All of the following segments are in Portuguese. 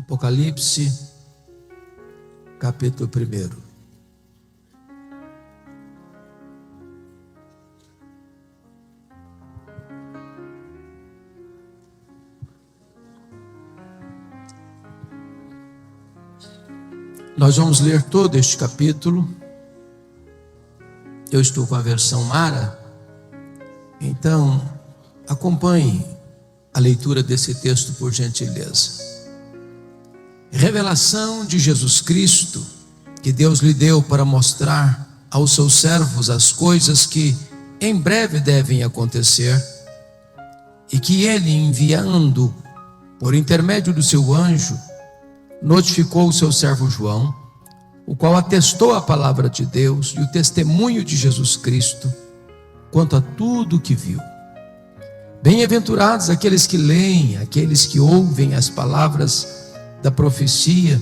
Apocalipse, capítulo 1. Nós vamos ler todo este capítulo. Eu estou com a versão Mara, então acompanhe a leitura desse texto, por gentileza. Revelação de Jesus Cristo, que Deus lhe deu para mostrar aos seus servos as coisas que em breve devem acontecer, e que ele, enviando por intermédio do seu anjo, notificou o seu servo João, o qual atestou a palavra de Deus e o testemunho de Jesus Cristo quanto a tudo o que viu. Bem-aventurados aqueles que leem, aqueles que ouvem as palavras da profecia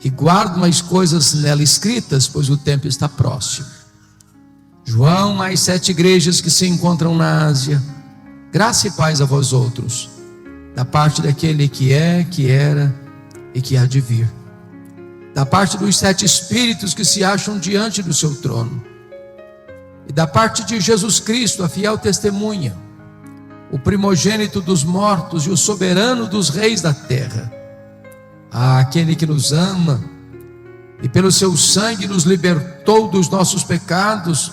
e guardam as coisas nela escritas, pois o tempo está próximo. João, às 7 igrejas que se encontram na Ásia, graça e paz a vós outros, da parte daquele que é, que era e que há de vir, da parte dos 7 espíritos que se acham diante do seu trono, e da parte de Jesus Cristo, a fiel testemunha, o primogênito dos mortos e o soberano dos reis da terra, àquele que nos ama e pelo seu sangue nos libertou dos nossos pecados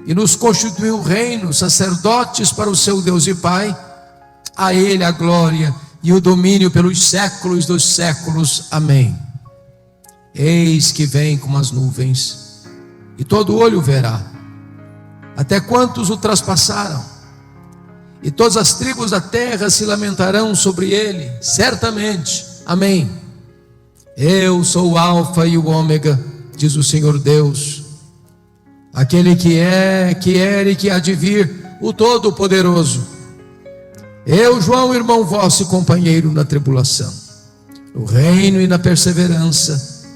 e nos constituiu reino, sacerdotes para o seu Deus e Pai. A ele a glória e o domínio pelos séculos dos séculos. Amém. Eis que vem com as nuvens, e todo olho verá, até quantos o traspassaram, e todas as tribos da terra se lamentarão sobre ele, certamente. Amém. Eu sou o Alfa e o Ômega, diz o Senhor Deus, aquele que é, que era e que há de vir, o Todo-Poderoso. Eu, João, irmão vosso e companheiro na tribulação, no reino e na perseverança.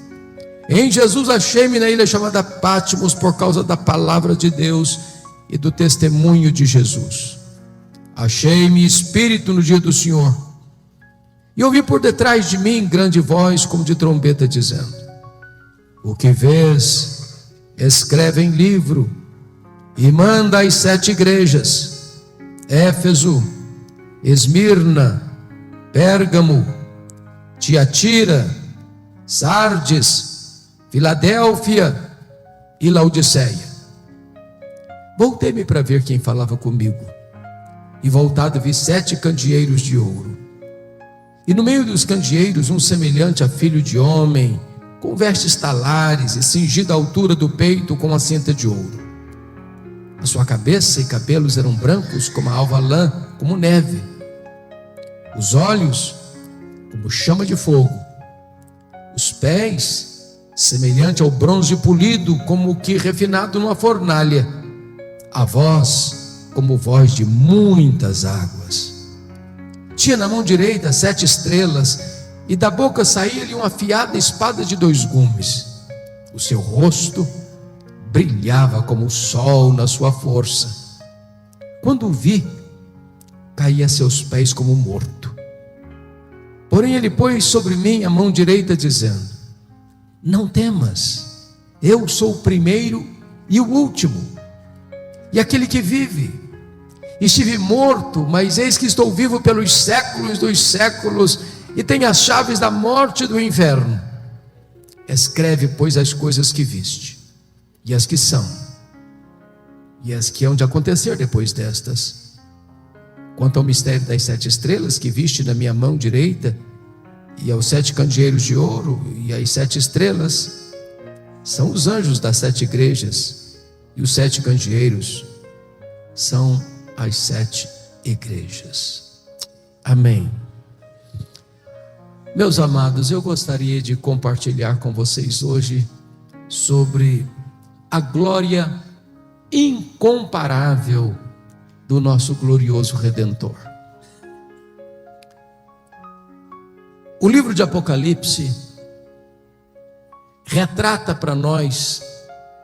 Em Jesus achei-me na ilha chamada Patmos por causa da palavra de Deus e do testemunho de Jesus. Achei-me espírito no dia do Senhor. E ouvi por detrás de mim grande voz como de trombeta dizendo: o que vês, escreve em livro e manda às 7 igrejas: Éfeso, Esmirna, Pérgamo, Tiatira, Sardes, Filadélfia e Laodiceia. Voltei-me para ver quem falava comigo, e voltado vi 7 candeeiros de ouro. E no meio dos candeeiros um semelhante a filho de homem, com vestes talares e cingido à altura do peito com uma cinta de ouro. A sua cabeça e cabelos eram brancos como a alva lã, como neve. Os olhos como chama de fogo. Os pés semelhante ao bronze polido, como que refinado numa fornalha. A voz como voz de muitas águas. Tinha na mão direita 7 estrelas, e da boca saía-lhe uma afiada espada de 2 gumes. O seu rosto brilhava como o sol na sua força. Quando o vi, caí a seus pés como morto. Porém ele pôs sobre mim a mão direita, dizendo: não temas, eu sou o primeiro e o último, e aquele que vive. Estive morto, mas eis que estou vivo pelos séculos dos séculos, e tenho as chaves da morte e do inferno. Escreve, pois, as coisas que viste, e as que são, e as que hão de acontecer depois destas. Quanto ao mistério das 7 estrelas que viste na minha mão direita, e aos 7 candeeiros de ouro, e as 7 estrelas, são os anjos das 7 igrejas, e os 7 candeeiros são as 7 igrejas. Amém. Meus amados, eu gostaria de compartilhar com vocês hoje sobre a glória incomparável do nosso glorioso Redentor. O livro de Apocalipse retrata para nós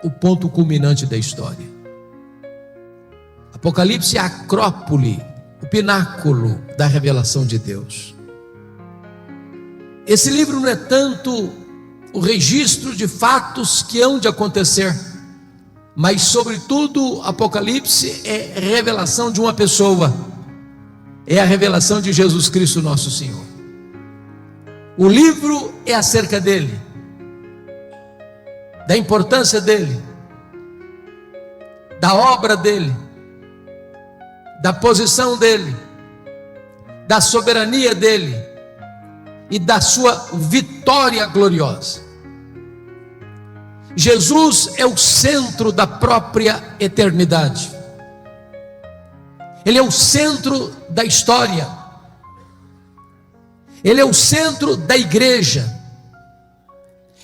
o ponto culminante da história. Apocalipse é a acrópole, o pináculo da revelação de Deus. Esse livro não é tanto o registro de fatos que hão de acontecer, mas sobretudo Apocalipse é revelação de uma pessoa, é a revelação de Jesus Cristo nosso Senhor. O livro é acerca dele, da importância dele, da obra dele, da posição dele, da soberania dele e da sua vitória gloriosa. Jesus é o centro da própria eternidade. Ele é o centro da história. Ele é o centro da igreja.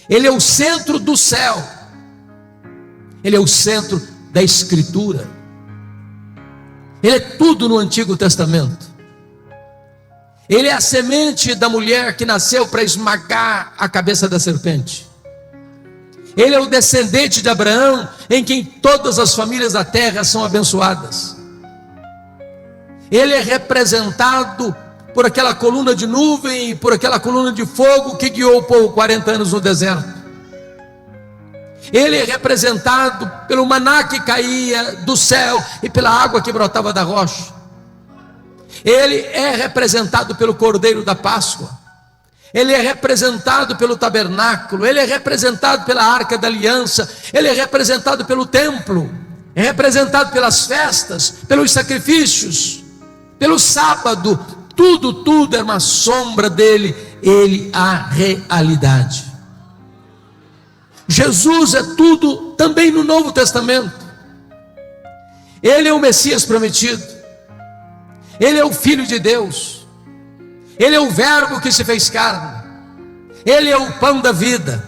Ele é o centro do céu. Ele é o centro da Escritura. Ele é tudo no Antigo Testamento. Ele é a semente da mulher que nasceu para esmagar a cabeça da serpente. Ele é o descendente de Abraão, em quem todas as famílias da terra são abençoadas. Ele é representado por aquela coluna de nuvem e por aquela coluna de fogo que guiou o povo 40 anos no deserto. Ele é representado pelo maná que caía do céu e pela água que brotava da rocha. Ele é representado pelo Cordeiro da Páscoa. Ele é representado pelo tabernáculo. Ele é representado pela Arca da Aliança. Ele é representado pelo templo. É representado pelas festas, pelos sacrifícios, pelo sábado. Tudo é uma sombra dele. Ele a realidade. Jesus é tudo também no Novo Testamento. Ele é o Messias prometido. Ele é o Filho de Deus. Ele é o Verbo que se fez carne. Ele é o pão da vida.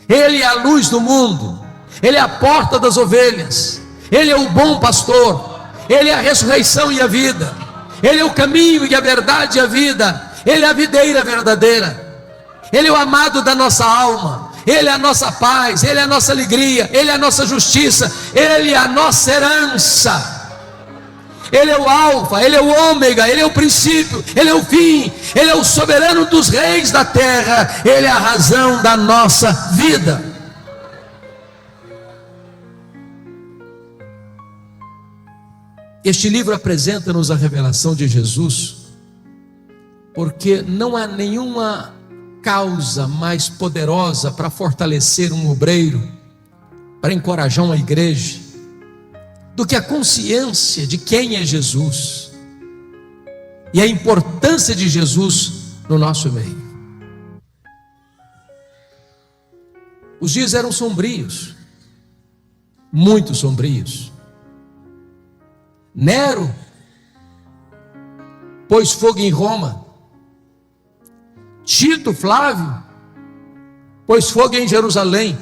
Ele é a luz do mundo. Ele é a porta das ovelhas. Ele é o bom pastor. Ele é a ressurreição e a vida. Ele é o caminho e a verdade e a vida. Ele é a videira verdadeira. Ele é o amado da nossa alma. Ele é a nossa paz. Ele é a nossa alegria. Ele é a nossa justiça. Ele é a nossa herança. Ele é o alfa, ele é o ômega, ele é o princípio, ele é o fim, ele é o soberano dos reis da terra, ele é a razão da nossa vida. Este livro apresenta-nos a revelação de Jesus, porque não há nenhuma causa mais poderosa para fortalecer um obreiro, para encorajar uma igreja, do que a consciência de quem é Jesus e a importância de Jesus no nosso meio. Os dias eram sombrios, muito sombrios. Nero pôs fogo em Roma. Tito Flávio pôs fogo em Jerusalém.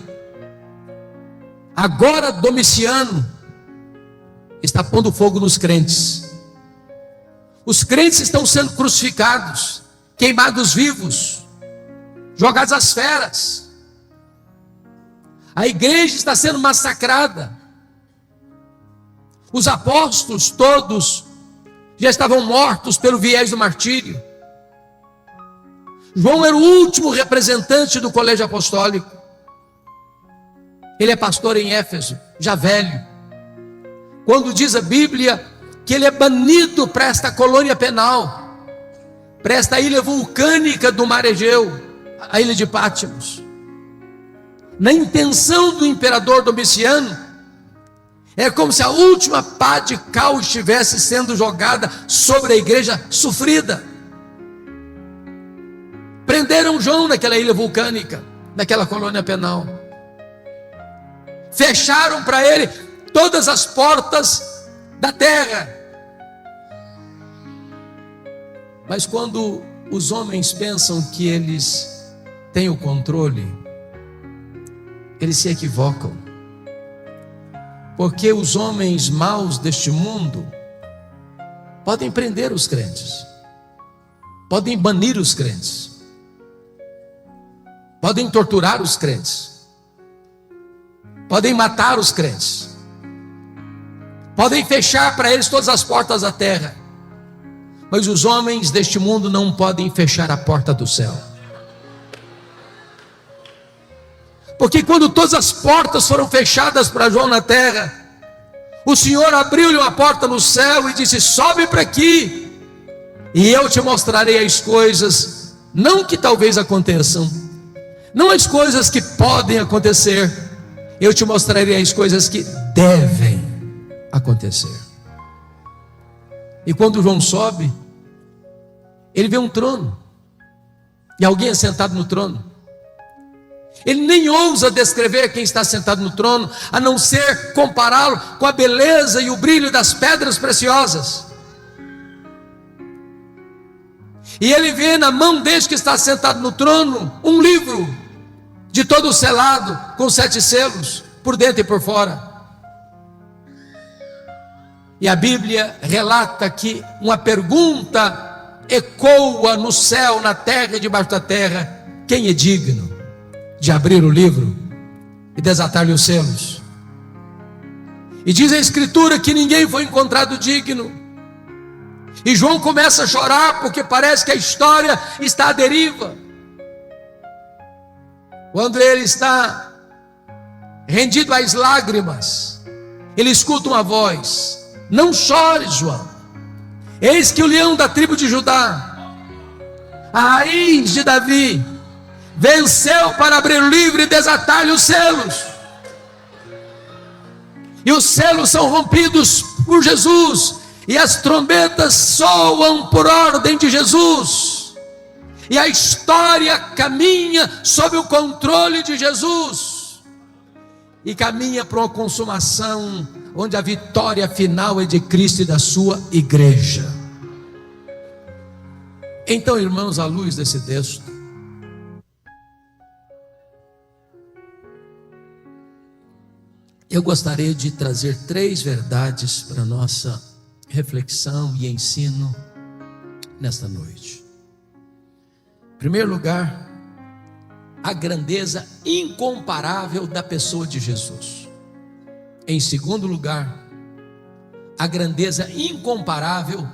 Agora Domiciano está pondo fogo nos crentes. Os crentes estão sendo crucificados, queimados vivos, jogados às feras. A igreja está sendo massacrada. Os apóstolos todos já estavam mortos pelo viés do martírio. João era o último representante do colégio apostólico. Ele é pastor em Éfeso, já velho. Quando diz a Bíblia que ele é banido para esta colônia penal, para esta ilha vulcânica do mar Egeu, a ilha de Patmos. Na intenção do imperador Domiciano, é como se a última pá de cal estivesse sendo jogada sobre a igreja sofrida. Prenderam João naquela ilha vulcânica, naquela colônia penal. Fecharam para ele todas as portas da terra. Mas quando os homens pensam que eles têm o controle, eles se equivocam. Porque os homens maus deste mundo podem prender os crentes, podem banir os crentes, podem torturar os crentes, podem matar os crentes, podem fechar para eles todas as portas da terra. Mas os homens deste mundo não podem fechar a porta do céu. Porque quando todas as portas foram fechadas para João na terra, o Senhor abriu-lhe uma porta no céu e disse: sobe para aqui, e eu te mostrarei as coisas, não que talvez aconteçam, não as coisas que podem acontecer, eu te mostrarei as coisas que devem acontecer. E quando João sobe, ele vê um trono, e alguém é sentado no trono. Ele nem ousa descrever quem está sentado no trono, a não ser compará-lo com a beleza e o brilho das pedras preciosas. E ele vê na mão deste que está sentado no trono um livro, de todo selado, com 7 selos, por dentro e por fora. E a Bíblia relata que uma pergunta ecoa no céu, na terra e debaixo da terra: quem é digno de abrir o livro e desatar-lhe os selos? E diz a Escritura que ninguém foi encontrado digno. E João começa a chorar, porque parece que a história está à deriva. Quando ele está rendido às lágrimas, ele escuta uma voz: não chores, João, eis que o leão da tribo de Judá, a raiz de Davi, venceu para abrir o livro e desatar-lhe os selos. E os selos são rompidos por Jesus, e as trombetas soam por ordem de Jesus, e a história caminha sob o controle de Jesus, e caminha para uma consumação onde a vitória final é de Cristo e da sua igreja. Então, irmãos, à luz desse texto, eu gostaria de trazer 3 verdades para a nossa reflexão e ensino nesta noite. Em primeiro lugar, a grandeza incomparável da pessoa de Jesus. Em segundo lugar, a grandeza incomparável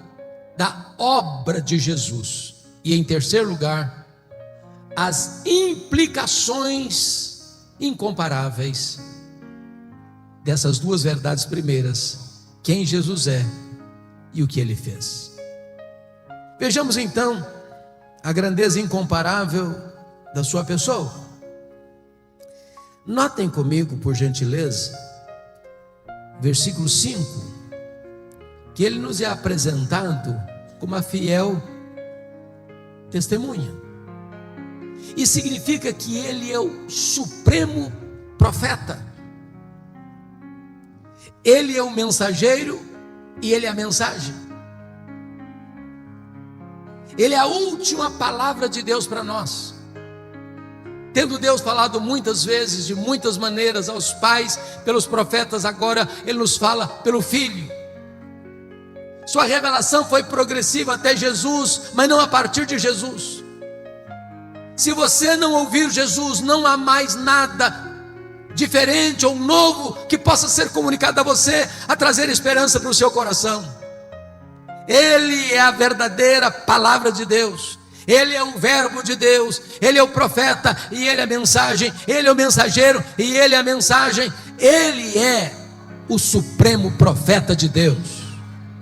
da obra de Jesus. E em terceiro lugar, as implicações incomparáveis dessas 2 verdades primeiras: quem Jesus é e o que ele fez. Vejamos então a grandeza incomparável da sua pessoa. Notem comigo, por gentileza, versículo 5, que ele nos é apresentado como a fiel testemunha. E significa que ele é o supremo profeta. Ele é o mensageiro e ele é a mensagem. Ele é a última palavra de Deus para nós. Tendo Deus falado muitas vezes, de muitas maneiras, aos pais, pelos profetas, agora Ele nos fala pelo Filho. Sua revelação foi progressiva até Jesus, mas não a partir de Jesus. Se você não ouvir Jesus, não há mais nada diferente ou novo que possa ser comunicado a você, a trazer esperança para o seu coração. Ele é a verdadeira palavra de Deus. Ele é o verbo de Deus. Ele é o profeta e ele é a mensagem. Ele é o mensageiro e ele é a mensagem. Ele é o supremo profeta de Deus,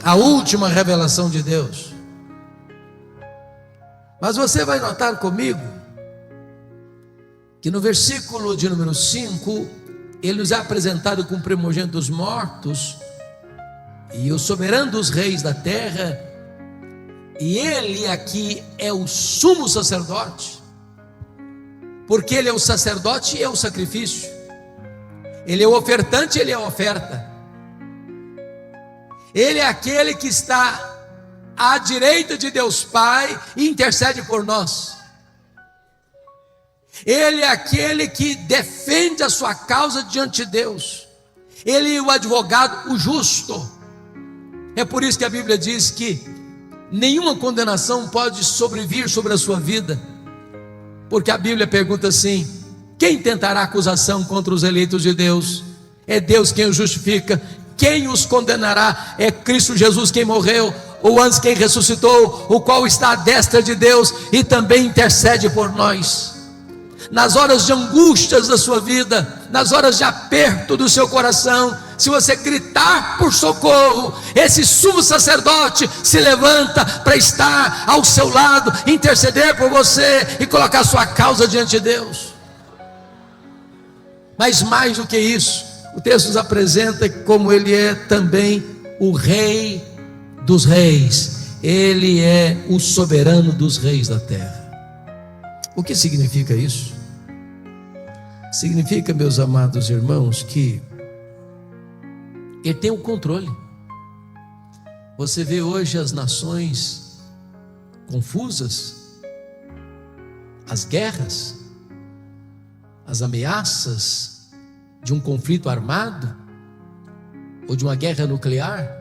a última revelação de Deus. Mas você vai notar comigo que no versículo de número 5, ele nos é apresentado como primogênito dos mortos e o soberano dos reis da terra. E ele aqui é o sumo sacerdote, porque ele é o sacerdote e é o sacrifício. Ele é o ofertante e ele é a oferta. Ele é aquele que está à direita de Deus Pai e intercede por nós. Ele é aquele que defende a sua causa diante de Deus. Ele é o advogado, o justo. É por isso que a Bíblia diz que nenhuma condenação pode sobrevir sobre a sua vida, porque a Bíblia pergunta assim: quem tentará acusação contra os eleitos de Deus? É Deus quem os justifica. Quem os condenará? É Cristo Jesus quem morreu, ou antes quem ressuscitou, o qual está à destra de Deus e também intercede por nós. nas horas de angústias da sua vida, nas horas de aperto do seu coração, se você gritar por socorro, esse sumo sacerdote se levanta para estar ao seu lado, interceder por você e colocar sua causa diante de Deus. Mas mais do que isso, o texto nos apresenta como ele é também o Rei dos Reis. Ele é o soberano dos reis da terra. O que significa isso? Significa, meus amados irmãos, que ele tem o controle. Você vê hoje as nações confusas, as guerras, as ameaças de um conflito armado ou de uma guerra nuclear,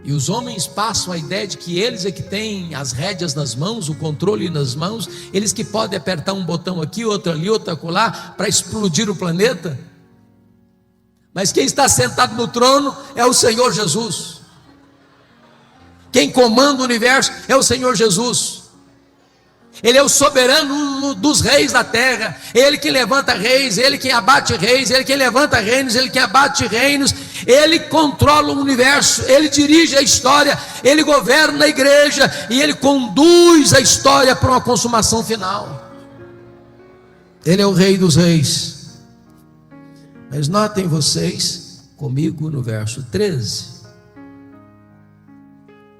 e os homens passam a ideia de que eles é que têm as rédeas nas mãos, o controle nas mãos, eles que podem apertar um botão aqui, outro ali, outro acolá, para explodir o planeta. Mas quem está sentado no trono é o Senhor Jesus. Quem comanda o universo é o Senhor Jesus. Ele é o soberano dos reis da terra. Ele que levanta reis, ele que abate reis, ele que levanta reinos, ele que abate reinos. Ele controla o universo, ele dirige a história, ele governa a igreja e ele conduz a história para uma consumação final. Ele é o Rei dos Reis. Mas notem vocês comigo no verso 13,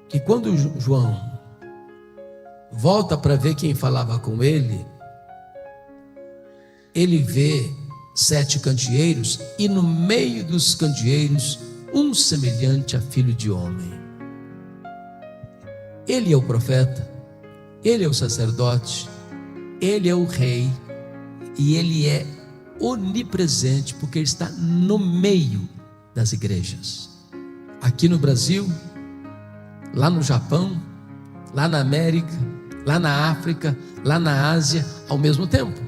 que quando João volta para ver quem falava com ele, ele vê 7 candeeiros, e no meio dos candeeiros um semelhante a filho de homem. Ele é o profeta, ele é o sacerdote, ele é o rei, e ele é onipresente, porque ele está no meio das igrejas, aqui no Brasil, lá no Japão, lá na América, lá na África, lá na Ásia, ao mesmo tempo.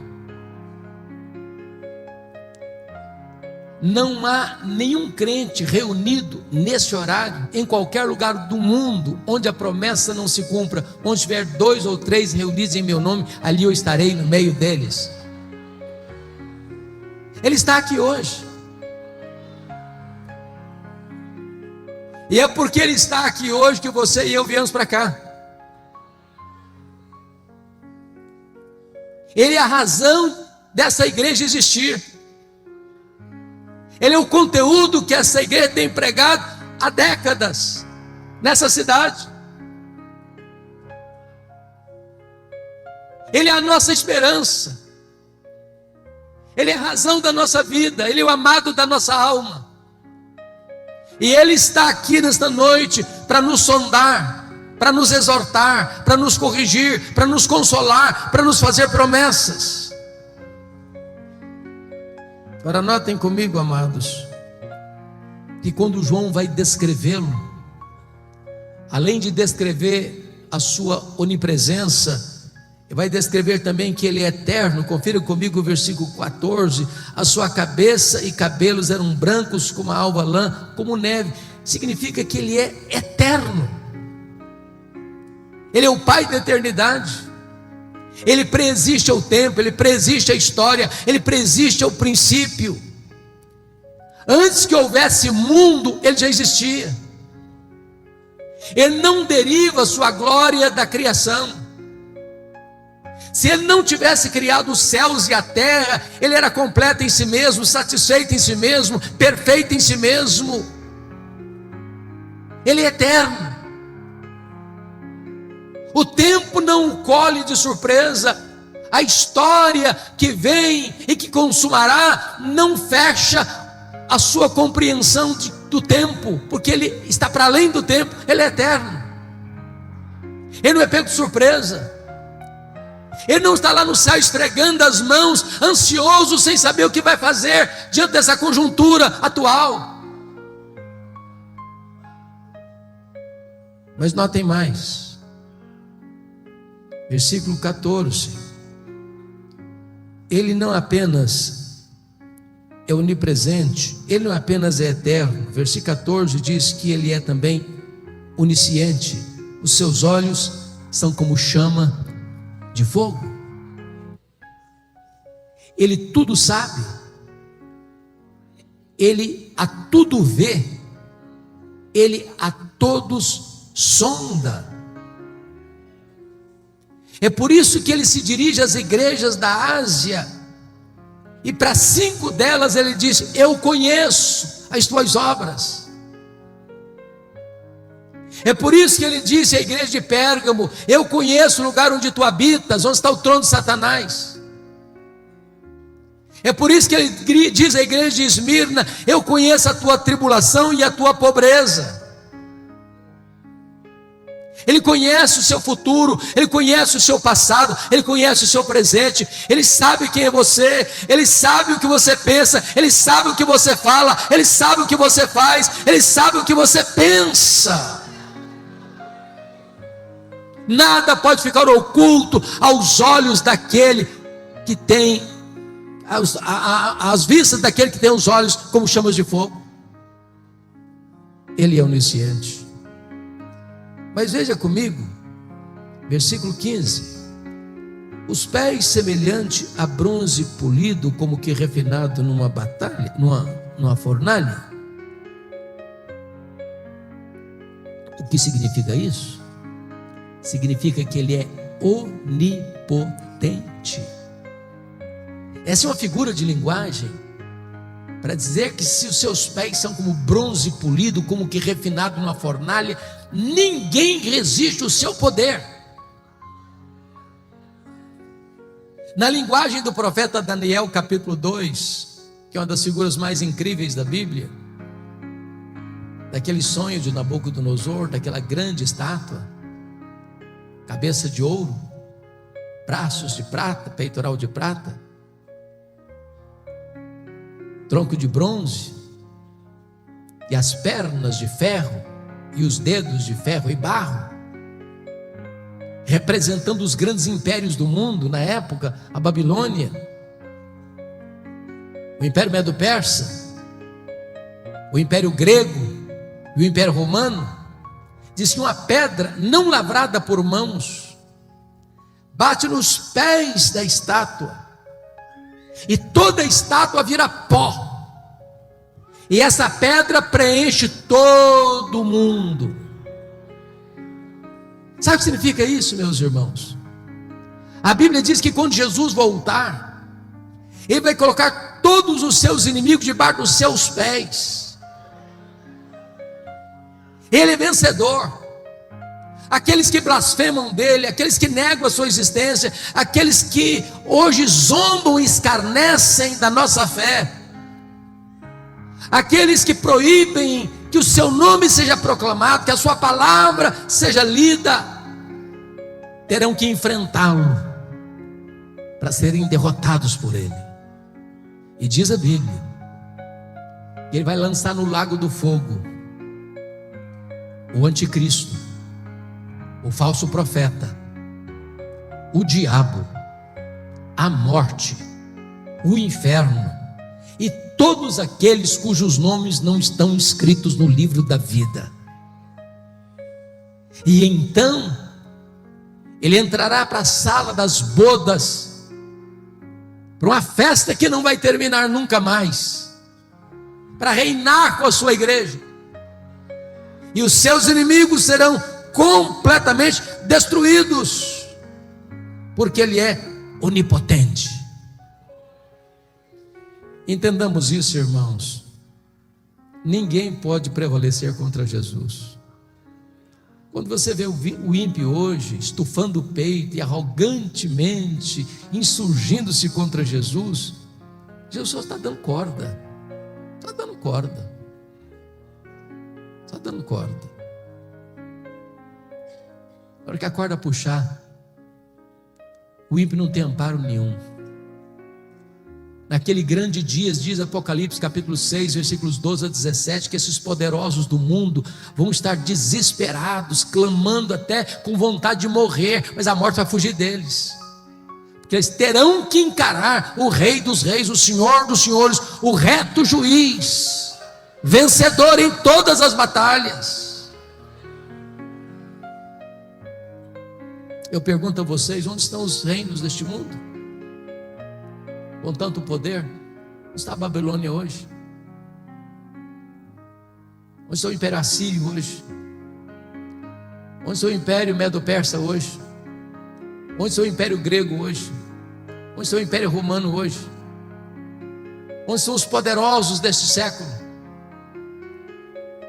Não há nenhum crente reunido nesse horário, em qualquer lugar do mundo, onde a promessa não se cumpra. Onde tiver 2 ou 3 reunidos em meu nome, ali eu estarei no meio deles. Ele está aqui hoje, e é porque Ele está aqui hoje que você e eu viemos para cá. Ele é a razão dessa igreja existir. Ele é o conteúdo que essa igreja tem pregado há décadas nessa cidade. Ele é a nossa esperança. Ele é a razão da nossa vida. Ele é o amado da nossa alma. E Ele está aqui nesta noite para nos sondar, para nos exortar, para nos corrigir, para nos consolar, para nos fazer promessas. Agora notem comigo, amados, que quando João vai descrevê-lo, além de descrever a sua onipresença, ele vai descrever também que ele é eterno. Confira comigo o versículo 14: a sua cabeça e cabelos eram brancos como a alva lã, como neve. Significa que ele é eterno. Ele é o Pai da eternidade. Ele preexiste ao tempo, Ele preexiste à história, Ele preexiste ao princípio. Antes que houvesse mundo, Ele já existia. Ele não deriva sua glória da criação. Se Ele não tivesse criado os céus e a terra, Ele era completo em si mesmo, satisfeito em si mesmo, perfeito em si mesmo. Ele é eterno. O tempo não o colhe de surpresa. A história que vem e que consumará não fecha a sua compreensão do tempo, porque Ele está para além do tempo. Ele é eterno. Ele não é pego de surpresa. Ele não está lá no céu esfregando as mãos, ansioso, sem saber o que vai fazer diante dessa conjuntura atual. Mas notem mais. Versículo 14, Ele não apenas é onipresente, Ele não apenas é eterno. Versículo 14 diz que Ele é também onisciente. Os seus olhos são como chama de fogo. Ele tudo sabe, Ele a tudo vê, Ele a todos sonda. É por isso que Ele se dirige às igrejas da Ásia, e para 5 delas Ele diz: eu conheço as tuas obras. É por isso que Ele disse à igreja de Pérgamo: eu conheço o lugar onde tu habitas, onde está o trono de Satanás. É por isso que Ele diz à igreja de Esmirna: eu conheço a tua tribulação e a tua pobreza. Ele conhece o seu futuro, Ele conhece o seu passado, Ele conhece o seu presente, Ele sabe quem é você, Ele sabe o que você pensa, Ele sabe o que você fala, Ele sabe o que você faz, Ele sabe o que você pensa. Nada pode ficar oculto aos olhos daquele que tem, às vistas daquele que tem os olhos como chamas de fogo. Ele é onisciente. Mas veja comigo, versículo 15: os pés semelhante a bronze polido, como que refinado numa batalha, numa fornalha. O que significa isso? Significa que Ele é onipotente. Essa é uma figura de linguagem para dizer que se os seus pés são como bronze polido, como que refinado numa fornalha, ninguém resiste ao seu poder. Na linguagem do profeta Daniel, capítulo 2, que é uma das figuras mais incríveis da Bíblia, daquele sonho de Nabucodonosor, daquela grande estátua, cabeça de ouro, braços de prata, peitoral de prata, tronco de bronze, e as pernas de ferro, e os dedos de ferro e barro, representando os grandes impérios do mundo na época: a Babilônia, o Império Medo-Persa, o Império Grego e o Império Romano. Diz que uma pedra não lavrada por mãos bate nos pés da estátua, e toda a estátua vira pó, e essa pedra preenche todo o mundo. Sabe o que significa isso, meus irmãos? A Bíblia diz que quando Jesus voltar, Ele vai colocar todos os seus inimigos debaixo dos seus pés. Ele é vencedor. Aqueles que blasfemam dele, aqueles que negam a sua existência, aqueles que hoje zombam e escarnecem da nossa fé, aqueles que proíbem que o seu nome seja proclamado, que a sua palavra seja lida, terão que enfrentá-lo para serem derrotados por ele. E diz a Bíblia que Ele vai lançar no lago do fogo o anticristo, o falso profeta, o diabo, a morte, o inferno e todos aqueles cujos nomes não estão escritos no livro da vida. E então Ele entrará para a sala das bodas, para uma festa que não vai terminar nunca mais, para reinar com a sua igreja, e os seus inimigos serão completamente destruídos, porque Ele é onipotente. Entendamos isso, irmãos. Ninguém pode prevalecer contra Jesus. Quando você vê o ímpio hoje estufando o peito e arrogantemente insurgindo-se contra Jesus, Jesus está dando corda, está dando corda, está dando corda. Na hora que a corda puxar, o ímpio não tem amparo nenhum. Naquele grande dia, diz Apocalipse capítulo 6, versículos 12 a 17, que esses poderosos do mundo vão estar desesperados, clamando até com vontade de morrer, mas a morte vai fugir deles, porque eles terão que encarar o Rei dos Reis, o Senhor dos Senhores, o reto juiz, vencedor em todas as batalhas. Eu pergunto a vocês: onde estão os reinos deste mundo? com tanto poder. Onde está a Babilônia hoje? Onde está o Império Assírio hoje? Onde está o Império Medo-Persa hoje? Onde está o Império Grego hoje? Onde está o Império Romano hoje? Onde são os poderosos deste século?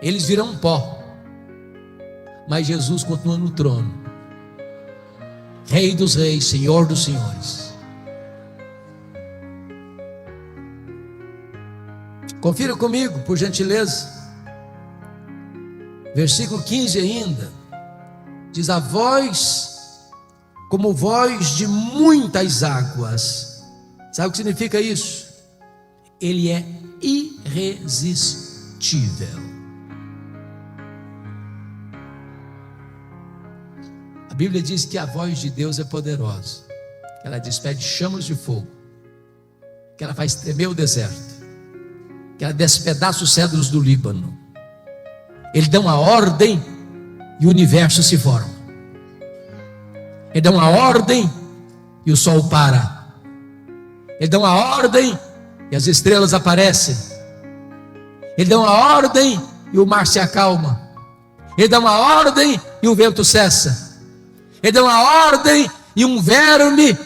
Eles virão pó, mas Jesus continua no trono, Rei dos reis, Senhor dos senhores. Confira comigo, por gentileza, versículo 15 ainda, diz: a voz, como voz de muitas águas. Sabe o que significa isso? Ele é irresistível. A Bíblia diz que a voz de Deus é poderosa, que ela despede chamas de fogo, que ela faz tremer o deserto, que ela despedaça os cedros do Líbano. Ele dá uma ordem e o universo se forma. Ele dá uma ordem e o sol para. Ele dá uma ordem e as estrelas aparecem. Ele dá uma ordem e o mar se acalma. Ele dá uma ordem e o vento cessa. Ele dá uma ordem e um verme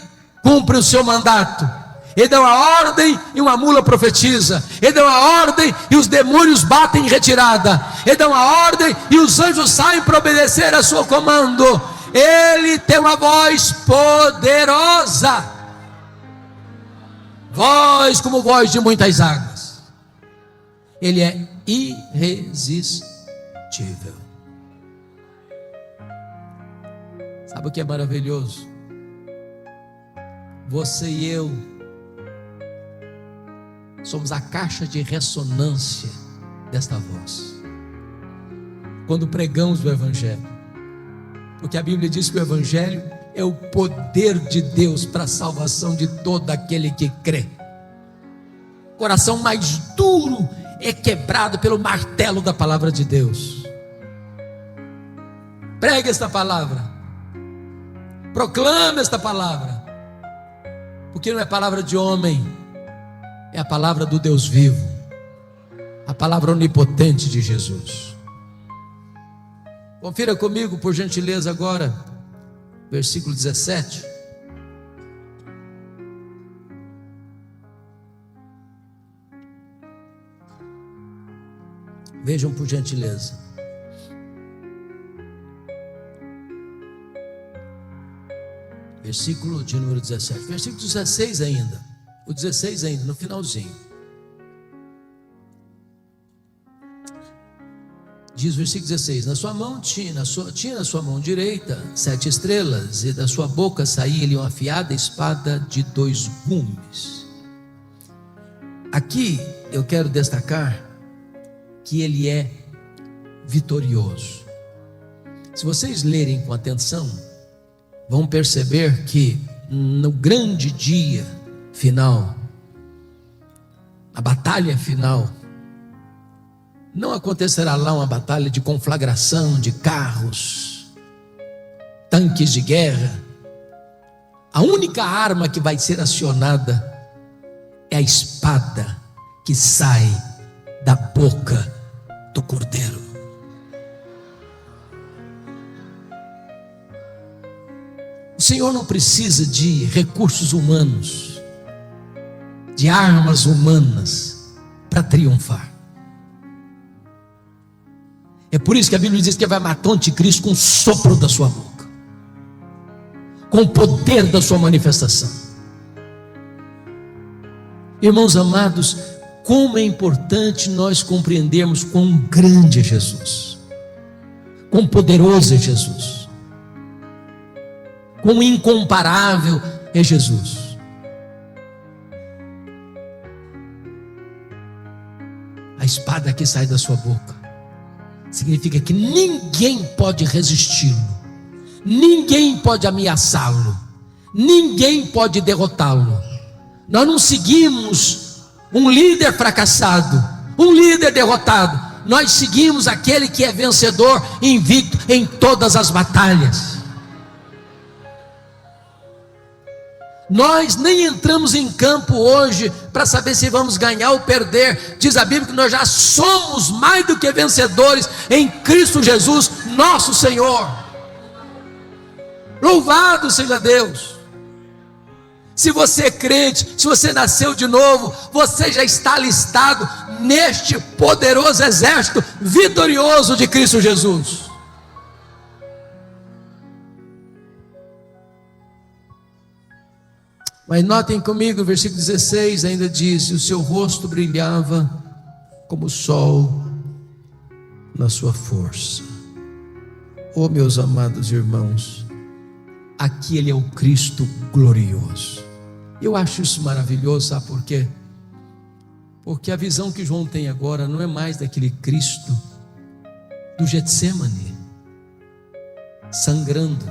cumpre o seu mandato. Ele dá uma ordem e uma mula profetiza. Ele dá uma ordem e os demônios batem em retirada. Ele dá uma ordem e os anjos saem para obedecer a seu comando. Ele tem uma voz poderosa, voz como voz de muitas águas. Ele é irresistível. Sabe o que é maravilhoso? Você e eu somos a caixa de ressonância desta voz quando pregamos o Evangelho, porque a Bíblia diz que o Evangelho é o poder de Deus para a salvação de todo aquele que crê. O coração mais duro é quebrado pelo martelo da palavra de Deus. Pregue esta palavra, proclame esta palavra, porque não é palavra de homem, é a palavra do Deus vivo, a palavra onipotente de Jesus. Confira comigo, por gentileza, agora, versículo 17. Vejam, por gentileza. Versículo de número 17. Versículo 16 ainda. O 16 ainda, no finalzinho. Diz o versículo 16: na sua mão tinha na sua mão direita 7 estrelas, e da sua boca saía-lhe uma afiada espada de 2 gumes. Aqui eu quero destacar que ele é vitorioso. Se vocês lerem com atenção, vão perceber que no grande dia final, a batalha final, não acontecerá lá uma batalha de conflagração de carros, tanques de guerra. A única arma que vai ser acionada é a espada que sai da boca do Cordeiro. O Senhor não precisa de recursos humanos, de armas humanas para triunfar. É por isso que a Bíblia diz que vai matar o anticristo com o sopro da sua boca, com o poder da sua manifestação. Irmãos amados, como é importante nós compreendermos quão grande é Jesus, quão poderoso é Jesus, quão incomparável é Jesus. A espada que sai da sua boca significa que ninguém pode resisti-lo, ninguém pode ameaçá-lo, ninguém pode derrotá-lo. Nós não seguimos um líder fracassado, um líder derrotado. Nós seguimos aquele que é vencedor, invicto em todas as batalhas. Nós nem entramos em campo hoje para saber se vamos ganhar ou perder. Diz a Bíblia que nós já somos mais do que vencedores em Cristo Jesus, nosso Senhor. Louvado seja Deus. Se você é crente, se você nasceu de novo, você já está alistado neste poderoso exército vitorioso de Cristo Jesus. Mas notem comigo, o versículo 16 ainda diz: e o seu rosto brilhava como o sol na sua força. Oh, meus amados irmãos, aqui ele é o Cristo glorioso. Eu acho isso maravilhoso, sabe por quê? Porque a visão que João tem agora não é mais daquele Cristo do Getsêmani, sangrando,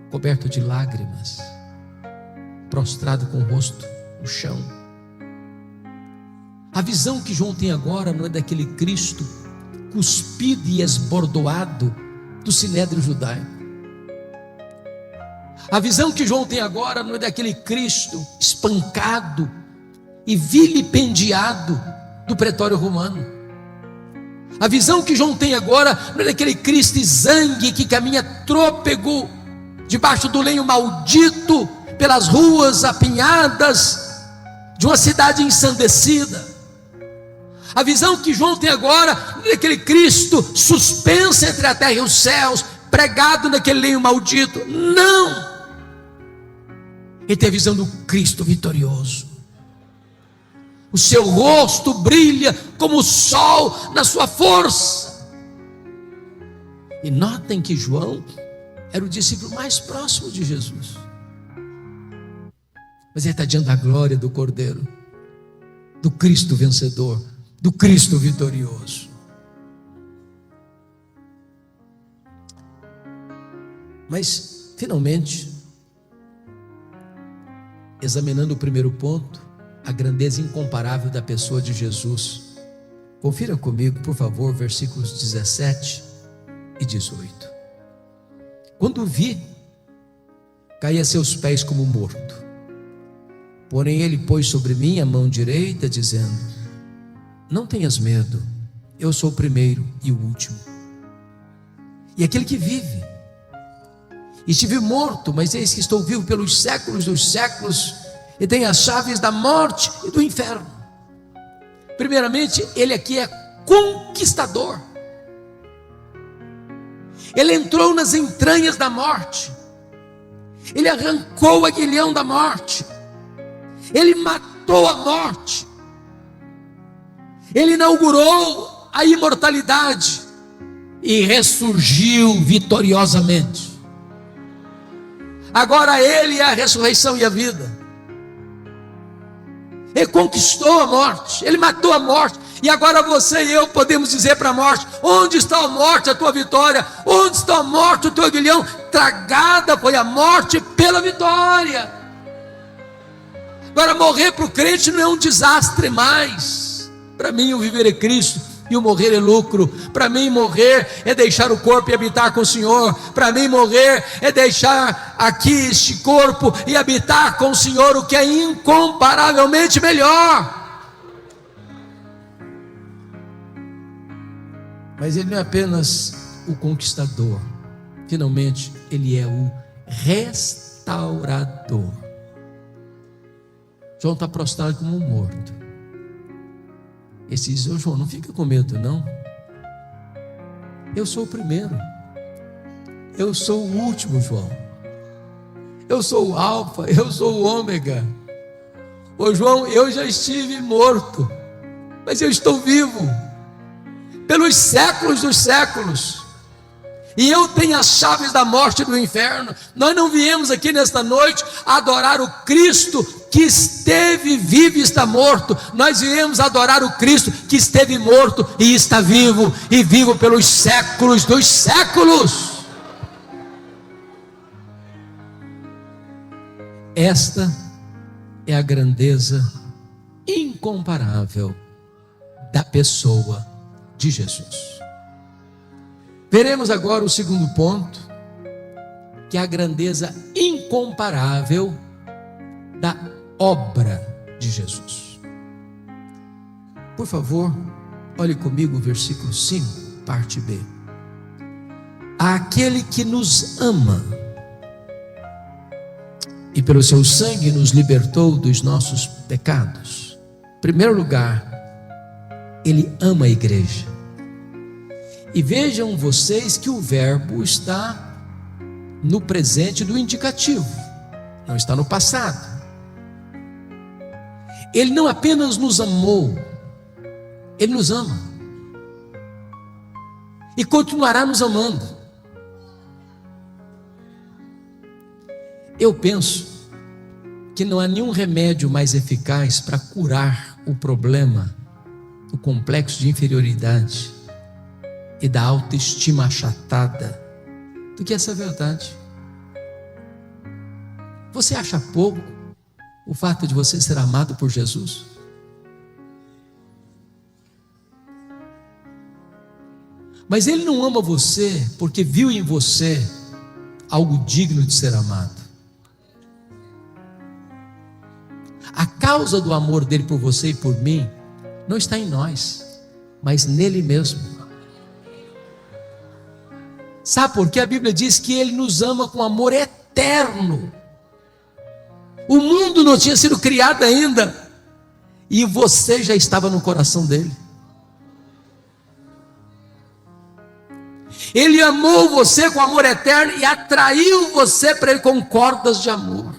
coberto de lágrimas, prostrado com o rosto no chão. A visão que João tem agora não é daquele Cristo cuspido e esbordoado do sinédrio judaico. A visão que João tem agora não é daquele Cristo espancado e vilipendiado do pretório romano. A visão que João tem agora não é daquele Cristo exangue que caminha trôpego debaixo do lenho maldito pelas ruas apinhadas de uma cidade ensandecida. A visão que João tem agora não é daquele Cristo suspenso entre a terra e os céus, pregado naquele lenho maldito. Não! Ele tem a visão do Cristo vitorioso. O seu rosto brilha como o sol na sua força. E notem que João era o discípulo mais próximo de Jesus. Mas ele está diante da glória do Cordeiro, do Cristo vencedor, do Cristo vitorioso. Mas, finalmente, examinando o primeiro ponto, a grandeza incomparável da pessoa de Jesus, confira comigo, por favor, versículos 17 e 18. Quando o vi, caí a seus pés como morto. Porém ele pôs sobre mim a mão direita, dizendo: não tenhas medo, eu sou o primeiro e o último, e aquele que vive. Estive morto, mas eis que estou vivo pelos séculos dos séculos, e tenho as chaves da morte e do inferno. Primeiramente, ele aqui é conquistador. Ele entrou nas entranhas da morte, ele arrancou o aguilhão da morte, ele matou a morte, ele inaugurou a imortalidade e ressurgiu vitoriosamente. Agora ele é a ressurreição e a vida. Ele conquistou a morte, ele matou a morte. E agora você e eu podemos dizer para a morte: onde está a morte, a tua vitória? Onde está a morte, o teu aguilhão? Tragada foi a morte pela vitória. Agora morrer para o crente não é um desastre mais. Para mim o viver é Cristo e o morrer é lucro. Para mim morrer é deixar o corpo e habitar com o Senhor. Para mim morrer é deixar aqui este corpo e habitar com o Senhor, o que é incomparavelmente melhor. Mas ele não é apenas o conquistador, finalmente ele é o restaurador. João está prostrado como um morto. Esse diz: ô João, não fica com medo não, eu sou o primeiro, eu sou o último, João, eu sou o alfa, eu sou o ômega. Ô João, eu já estive morto, mas eu estou vivo pelos séculos dos séculos, e eu tenho as chaves da morte e do inferno. Nós não viemos aqui nesta noite adorar o Cristo que esteve vivo e está morto. Nós viemos adorar o Cristo que esteve morto e está vivo, e vivo pelos séculos dos séculos. Esta é a grandeza incomparável da pessoa de Jesus. Veremos agora o segundo ponto, que é a grandeza incomparável da obra de Jesus. Por favor, olhe comigo o versículo 5, parte B. Aquele que nos ama e pelo seu sangue nos libertou dos nossos pecados. Em primeiro lugar, Ele ama a igreja. E vejam vocês que o verbo está no presente do indicativo, não está no passado. Ele não apenas nos amou, Ele nos ama e continuará nos amando. Eu penso que não há nenhum remédio mais eficaz para curar o problema, o complexo de inferioridade e da autoestima achatada, do que essa verdade. Você acha pouco o fato de você ser amado por Jesus? Mas Ele não ama você porque viu em você algo digno de ser amado. A causa do amor dele por você e por mim não está em nós, mas nele mesmo. Sabe por quê? A Bíblia diz que Ele nos ama com amor eterno. O mundo não tinha sido criado ainda, e você já estava no coração dele. Ele amou você com amor eterno e atraiu você para Ele com cordas de amor.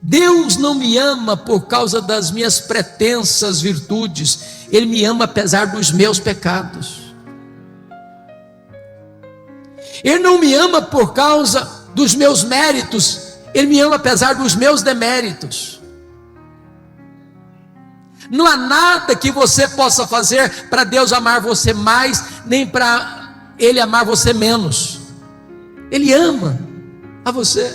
Deus não me ama por causa das minhas pretensas virtudes, Ele me ama apesar dos meus pecados. Ele não me ama por causa dos meus méritos, Ele me ama apesar dos meus deméritos. Não há nada que você possa fazer para Deus amar você mais, nem para Ele amar você menos. Ele ama a você.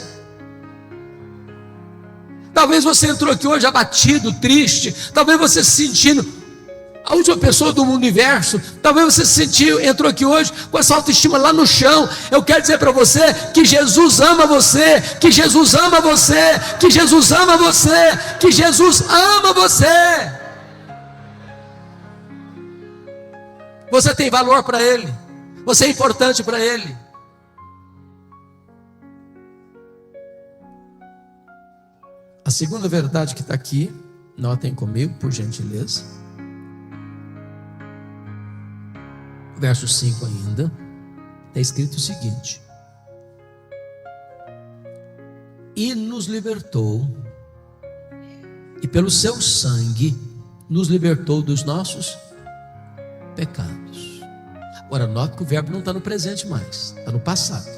Talvez você entrou aqui hoje abatido, triste, talvez você se sentindo a última pessoa do universo, talvez você entrou aqui hoje com essa autoestima lá no chão. Eu quero dizer para você que Jesus ama você, que Jesus ama você, que Jesus ama você, que Jesus ama você. Você tem valor para Ele, você é importante para Ele. A segunda verdade que está aqui, notem comigo, por gentileza. Verso 5 ainda, está escrito o seguinte: e nos libertou, e pelo seu sangue nos libertou dos nossos pecados. Agora note que o verbo não está no presente mais, está no passado.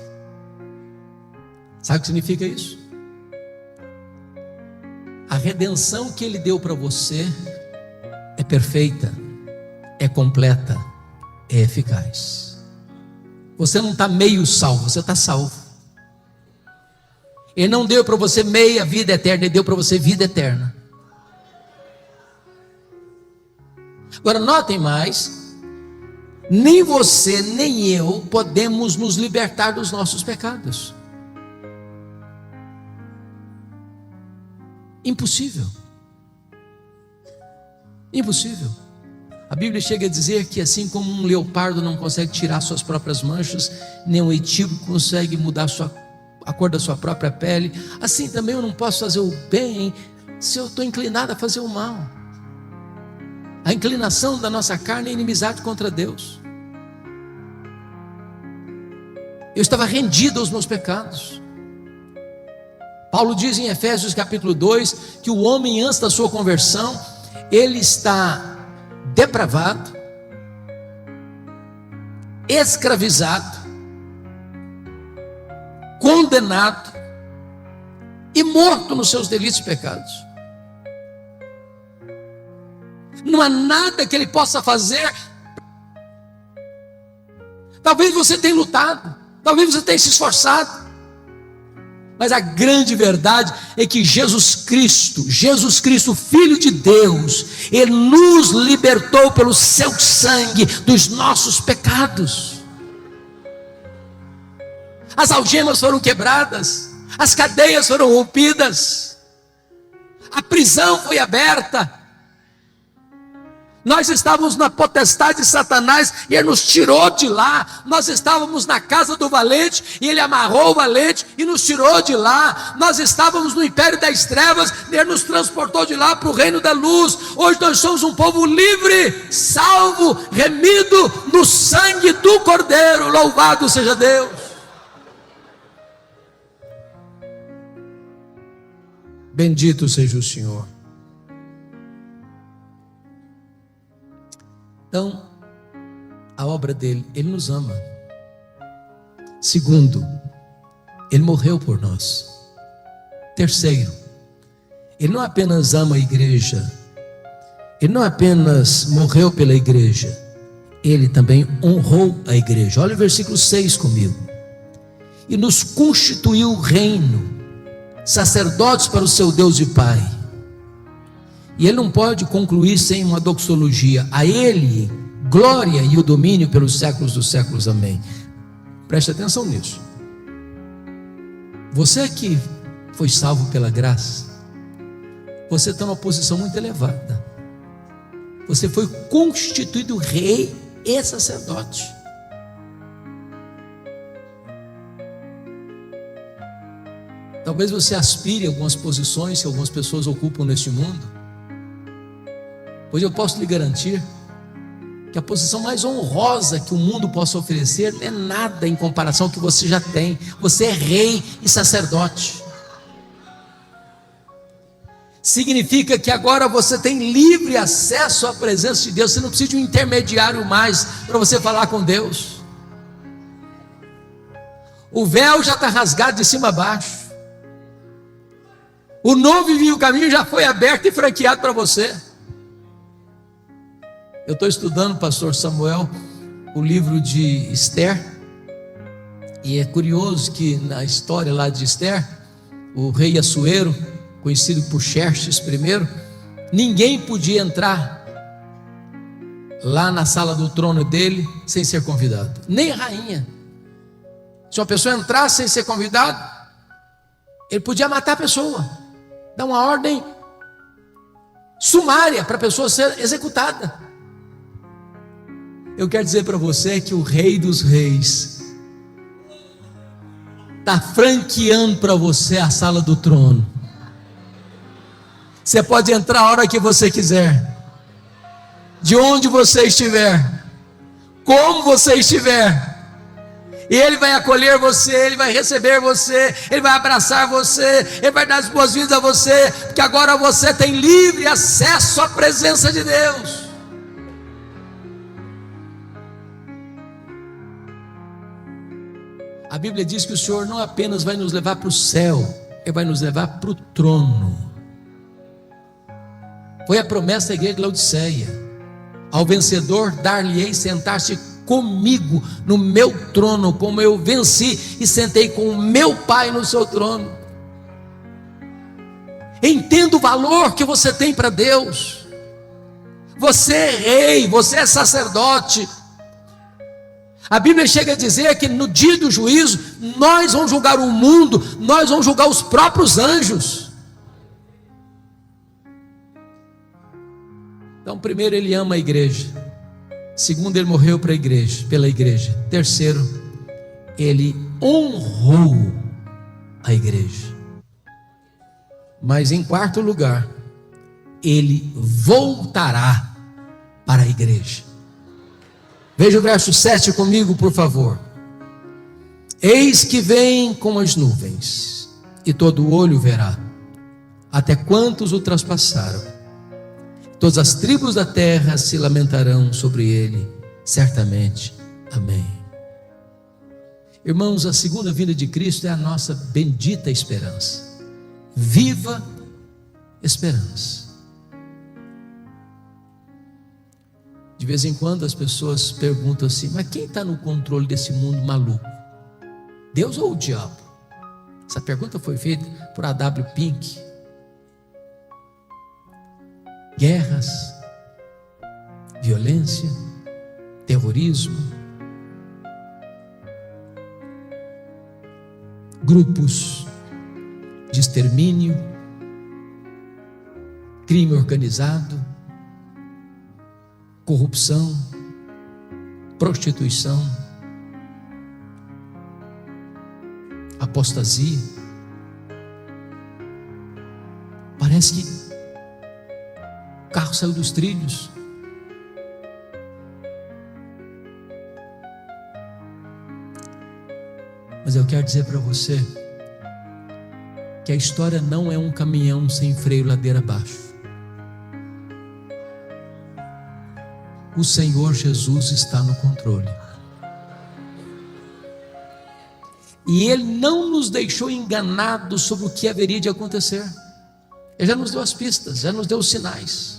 Sabe o que significa isso? A redenção que Ele deu para você é perfeita, é completa, é eficaz. Você não está meio salvo, você está salvo. Ele não deu para você meia vida eterna, Ele deu para você vida eterna. Agora notem mais, nem você nem eu podemos nos libertar dos nossos pecados. Impossível. Impossível. A Bíblia chega a dizer que assim como um leopardo não consegue tirar suas próprias manchas, nem um etíope consegue mudar a cor da sua própria pele, assim também eu não posso fazer o bem se eu estou inclinado a fazer o mal. A inclinação da nossa carne é inimizade contra Deus. Eu estava rendido aos meus pecados. Paulo diz em Efésios capítulo 2 que o homem antes da sua conversão, ele está depravado, escravizado, condenado e morto nos seus delitos e pecados. Não há nada que ele possa fazer. Talvez você tenha lutado, talvez você tenha se esforçado, mas a grande verdade é que Jesus Cristo, Filho de Deus, Ele nos libertou pelo seu sangue dos nossos pecados. as algemas foram quebradas, as cadeias foram rompidas, a prisão foi aberta. Nós estávamos na potestade de Satanás e ele nos tirou de lá. Nós estávamos na casa do valente e ele amarrou o valente e nos tirou de lá. Nós estávamos no império das trevas e ele nos transportou de lá para o reino da luz. Hoje nós somos um povo livre, salvo, remido no sangue do Cordeiro. Louvado seja Deus. Bendito seja o Senhor. Então, a obra dele, ele nos ama. Segundo, ele morreu por nós. Terceiro, ele não apenas ama a igreja, ele não apenas morreu pela igreja, ele também honrou a igreja. Olha o versículo 6 comigo. E nos constituiu reino, sacerdotes para o seu Deus e Pai. E ele não pode concluir sem uma doxologia. A ele, glória e o domínio pelos séculos dos séculos. Amém. Preste atenção nisso. Você que foi salvo pela graça, você está numa posição muito elevada. Você foi constituído rei e sacerdote. Talvez você aspire a algumas posições que algumas pessoas ocupam neste mundo. Pois eu posso lhe garantir que a posição mais honrosa que o mundo possa oferecer não é nada em comparação ao que você já tem. Você é rei e sacerdote. Significa que agora você tem livre acesso à presença de Deus. Você não precisa de um intermediário mais para você falar com Deus. O véu já está rasgado de cima a baixo. O novo e vivo caminho já foi aberto e franqueado para você. Eu estou estudando, pastor Samuel, o livro de Esther, e é curioso que na história lá de Esther, o rei Assuero, conhecido por Xerxes I, ninguém podia entrar lá na sala do trono dele sem ser convidado, nem a rainha. Se uma pessoa entrasse sem ser convidado, ele podia matar a pessoa, dar uma ordem sumária para a pessoa ser executada. Eu quero dizer para você que o Rei dos Reis está franqueando para você a sala do trono. Você pode entrar a hora que você quiser, de onde você estiver, como você estiver, e Ele vai acolher você, Ele vai receber você, Ele vai abraçar você, Ele vai dar as boas-vindas a você, porque agora você tem livre acesso à presença de Deus. A Bíblia diz que o Senhor não apenas vai nos levar para o céu, Ele vai nos levar para o trono. Foi a promessa da igreja de Laodiceia: ao vencedor dar-lhe-ei sentar-se comigo no meu trono, como eu venci e sentei com o meu Pai no seu trono. Entenda o valor que você tem para Deus. Você é rei, você é sacerdote. A Bíblia chega a dizer que no dia do juízo, nós vamos julgar o mundo, nós vamos julgar os próprios anjos. Então, primeiro, Ele ama a igreja. Segundo, Ele morreu para a igreja, pela igreja. Terceiro, Ele honrou a igreja. Mas em quarto lugar, Ele voltará para a igreja. Veja o verso 7 comigo, por favor. Eis que vem com as nuvens, e todo olho verá, até quantos o traspassaram. Todas as tribos da terra se lamentarão sobre ele, certamente. Amém. Irmãos, a segunda vinda de Cristo é a nossa bendita esperança. Viva esperança. De vez em quando as pessoas perguntam assim: mas quem está no controle desse mundo maluco? Deus ou o diabo? Essa pergunta foi feita por A.W. Pink. Guerras, violência, terrorismo. grupos de extermínio, crime organizado, corrupção, prostituição, apostasia. Parece que o carro saiu dos trilhos. Mas eu quero dizer para você que a história não é um caminhão sem freio ladeira abaixo. O Senhor Jesus está no controle. E Ele não nos deixou enganados sobre o que haveria de acontecer. Ele já nos deu as pistas, já nos deu os sinais.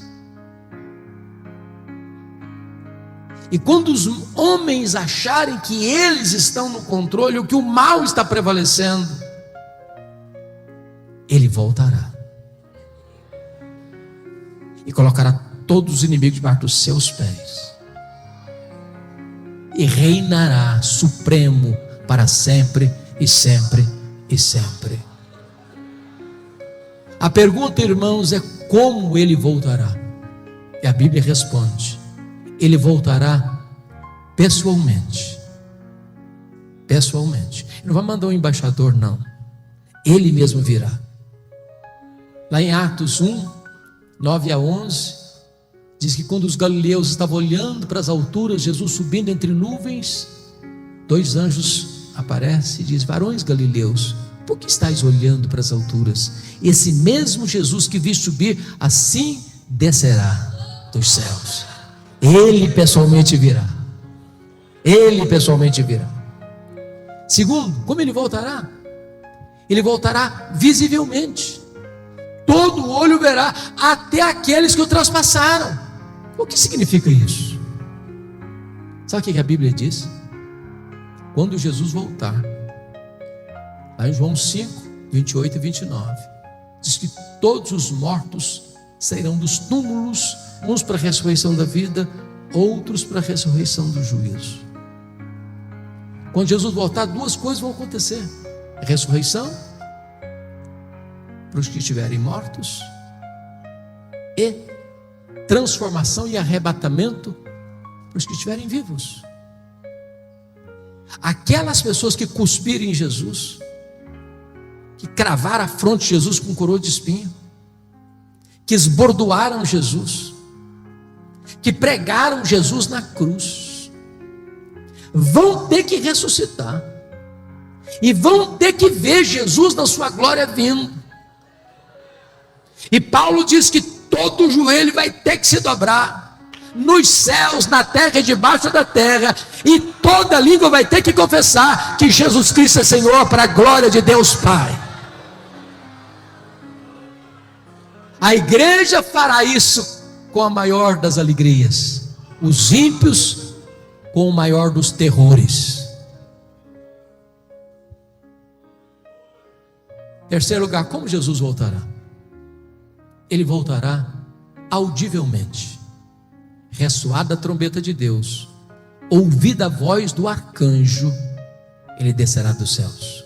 E quando os homens acharem que eles estão no controle, ou que o mal está prevalecendo, Ele voltará e colocará todos os inimigos debaixo dos seus pés, e reinará supremo para sempre e sempre e sempre. A pergunta, irmãos, é como Ele voltará? E a Bíblia responde: Ele voltará pessoalmente. Pessoalmente. Ele não vai mandar um embaixador, não. Ele mesmo virá. Lá em Atos 1, 9 a 11, diz que quando os galileus estavam olhando para as alturas, Jesus subindo entre nuvens, 2 anjos aparecem e diz: varões galileus, por que estáis olhando para as alturas? Esse mesmo Jesus que vi subir, assim descerá dos céus. Ele pessoalmente virá. Ele pessoalmente virá. Segundo, como Ele voltará? Ele voltará visivelmente. Todo olho verá, até aqueles que o transpassaram. O que significa isso? Sabe o que a Bíblia diz? Quando Jesus voltar, lá em João 5, 28 e 29, diz que todos os mortos sairão dos túmulos, uns para a ressurreição da vida, outros para a ressurreição do juízo. Quando Jesus voltar, 2 coisas vão acontecer: a ressurreição para os que estiverem mortos, e transformação e arrebatamento para os que estiverem vivos. Aquelas pessoas que cuspiram em Jesus, que cravaram a fronte de Jesus com coroa de espinho, que esbordoaram Jesus, que pregaram Jesus na cruz, vão ter que ressuscitar, e vão ter que ver Jesus na sua glória vindo. E Paulo diz que todo joelho vai ter que se dobrar, nos céus, na terra e debaixo da terra, e toda língua vai ter que confessar que Jesus Cristo é Senhor, para a glória de Deus Pai. A igreja fará isso com a maior das alegrias, os ímpios com o maior dos terrores. Terceiro lugar, como Jesus voltará? Ele voltará audivelmente. Ressoada a trombeta de Deus, ouvida a voz do arcanjo, Ele descerá dos céus.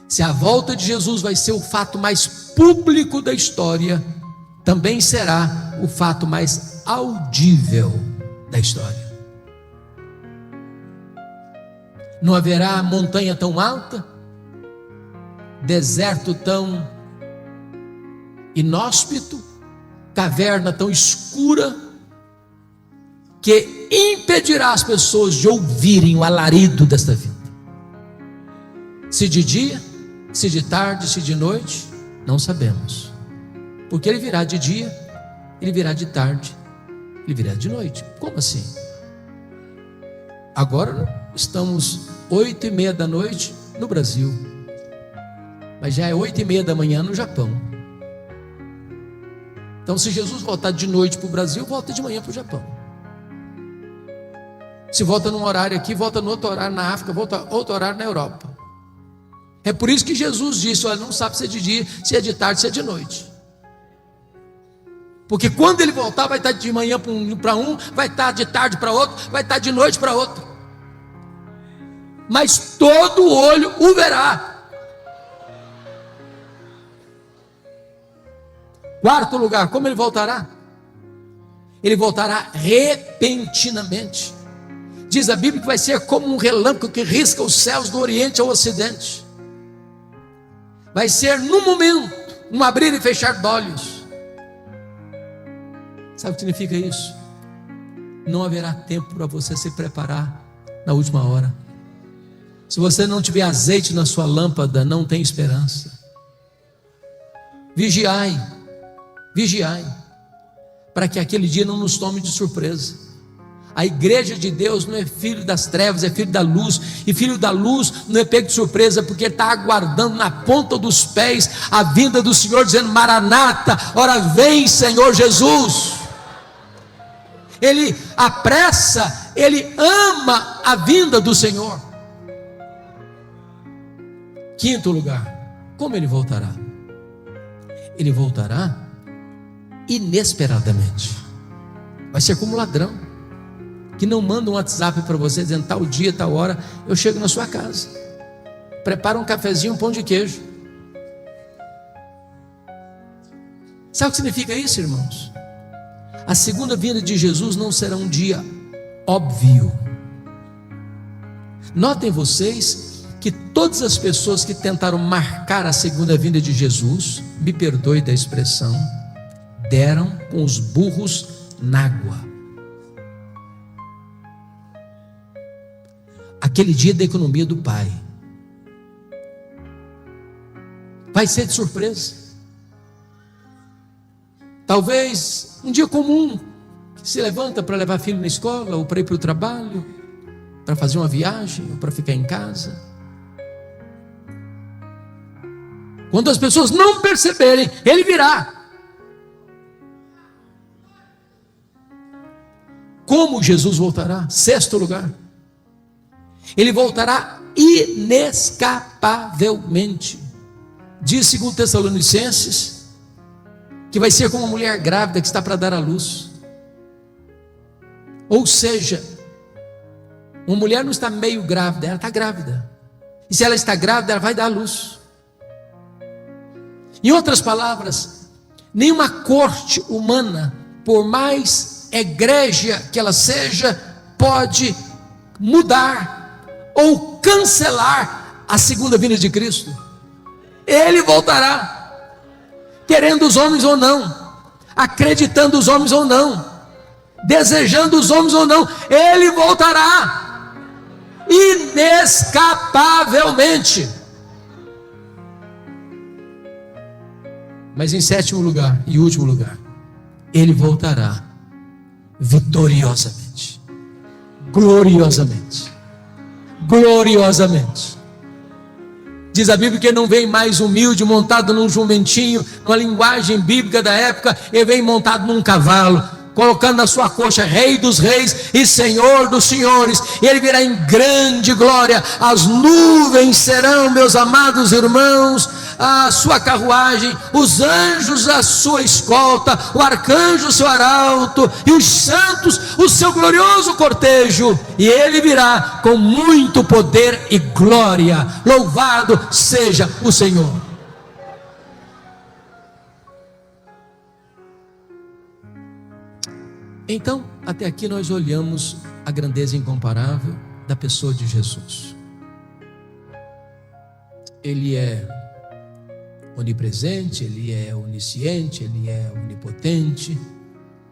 Se a volta de Jesus vai ser o fato mais público da história, também será o fato mais audível da história. Não haverá montanha tão alta, deserto tão inóspito, caverna tão escura, que impedirá as pessoas de ouvirem o alarido desta vida. Se de dia, se de tarde, se de noite, não sabemos, porque Ele virá de dia, Ele virá de tarde, Ele virá de noite. Como assim? Agora estamos 8:30 da noite no Brasil, mas já é 8:30 da manhã no Japão. Então, se Jesus voltar de noite para o Brasil, volta de manhã para o Japão. Se volta num horário aqui, volta no outro horário na África, volta outro horário na Europa. É por isso que Jesus disse: olha, não sabe se é de dia, se é de tarde, se é de noite. Porque quando Ele voltar, vai estar de manhã para um, vai estar de tarde para outro, vai estar de noite para outro. Mas todo olho o verá. Quarto lugar, como ele voltará? Ele voltará repentinamente. Diz a Bíblia que vai ser como um relâmpago que risca os céus do Oriente ao Ocidente. Vai ser num momento, um abrir e fechar de olhos. Sabe o que significa isso? Não haverá tempo para você se preparar na última hora. Se você não tiver azeite na sua lâmpada, não tem esperança. Vigiai, vigiai, para que aquele dia não nos tome de surpresa. A igreja de Deus não é filho das trevas, é filho da luz. E filho da luz não é pego de surpresa, porque está aguardando na ponta dos pés a vinda do Senhor, dizendo: Maranata, ora vem Senhor Jesus. Ele apressa, ele ama a vinda do Senhor. Quinto lugar, como ele voltará? Ele voltará inesperadamente. Vai ser como um ladrão que não manda um WhatsApp para você dizendo: tal dia, tal hora eu chego na sua casa, prepara um cafezinho, um pão de queijo. Sabe o que significa isso, irmãos? A segunda vinda de Jesus não será um dia óbvio. Notem vocês que todas as pessoas que tentaram marcar a segunda vinda de Jesus, me perdoe da expressão, deram com os burros na água. Aquele dia da economia do Pai vai ser de surpresa. Talvez um dia comum, que se levanta para levar filho na escola, ou para ir para o trabalho, para fazer uma viagem, ou para ficar em casa. Quando as pessoas não perceberem, ele virá. Como Jesus voltará? Sexto lugar, ele voltará inescapavelmente. Diz 2 Tessalonicenses que vai ser como uma mulher grávida que está para dar à luz. Ou seja, uma mulher não está meio grávida, ela está grávida. E se ela está grávida, ela vai dar à luz. Em outras palavras, nenhuma corte humana, por mais egrégia que ela seja, pode mudar ou cancelar a segunda vinda de Cristo. Ele voltará, querendo os homens ou não, acreditando os homens ou não, desejando os homens ou não, ele voltará inescapavelmente. Mas em sétimo lugar e último lugar, ele voltará vitoriosamente, gloriosamente, gloriosamente. Diz a Bíblia que ele não vem mais humilde, montado num jumentinho, numa linguagem bíblica da época, ele vem montado num cavalo, colocando na sua coxa Rei dos Reis e Senhor dos Senhores. E ele virá em grande glória. As nuvens serão, meus amados irmãos, a sua carruagem, os anjos a sua escolta, o arcanjo o seu arauto, e os santos o seu glorioso cortejo. E ele virá com muito poder e glória. Louvado seja o Senhor. Então, até aqui nós olhamos a grandeza incomparável da pessoa de Jesus. Ele é onipresente, ele é onisciente, ele é onipotente,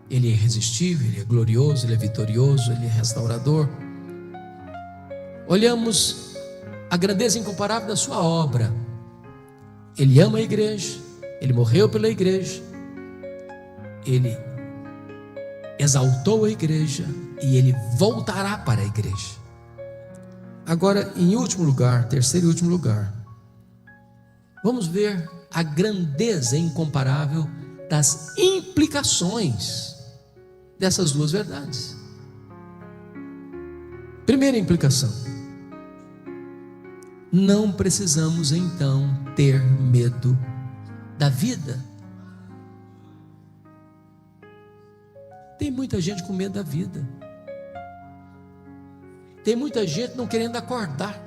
ele é irresistível, ele é glorioso, ele é vitorioso, ele é restaurador. Olhamos a grandeza incomparável da sua obra. Ele ama a igreja, ele morreu pela igreja, ele exaltou a igreja e ele voltará para a igreja. Agora, em último lugar, terceiro e último lugar, vamos ver a grandeza incomparável das implicações dessas duas verdades. Primeira implicação: não precisamos então ter medo da vida. Tem muita gente com medo da vida. Tem muita gente não querendo acordar.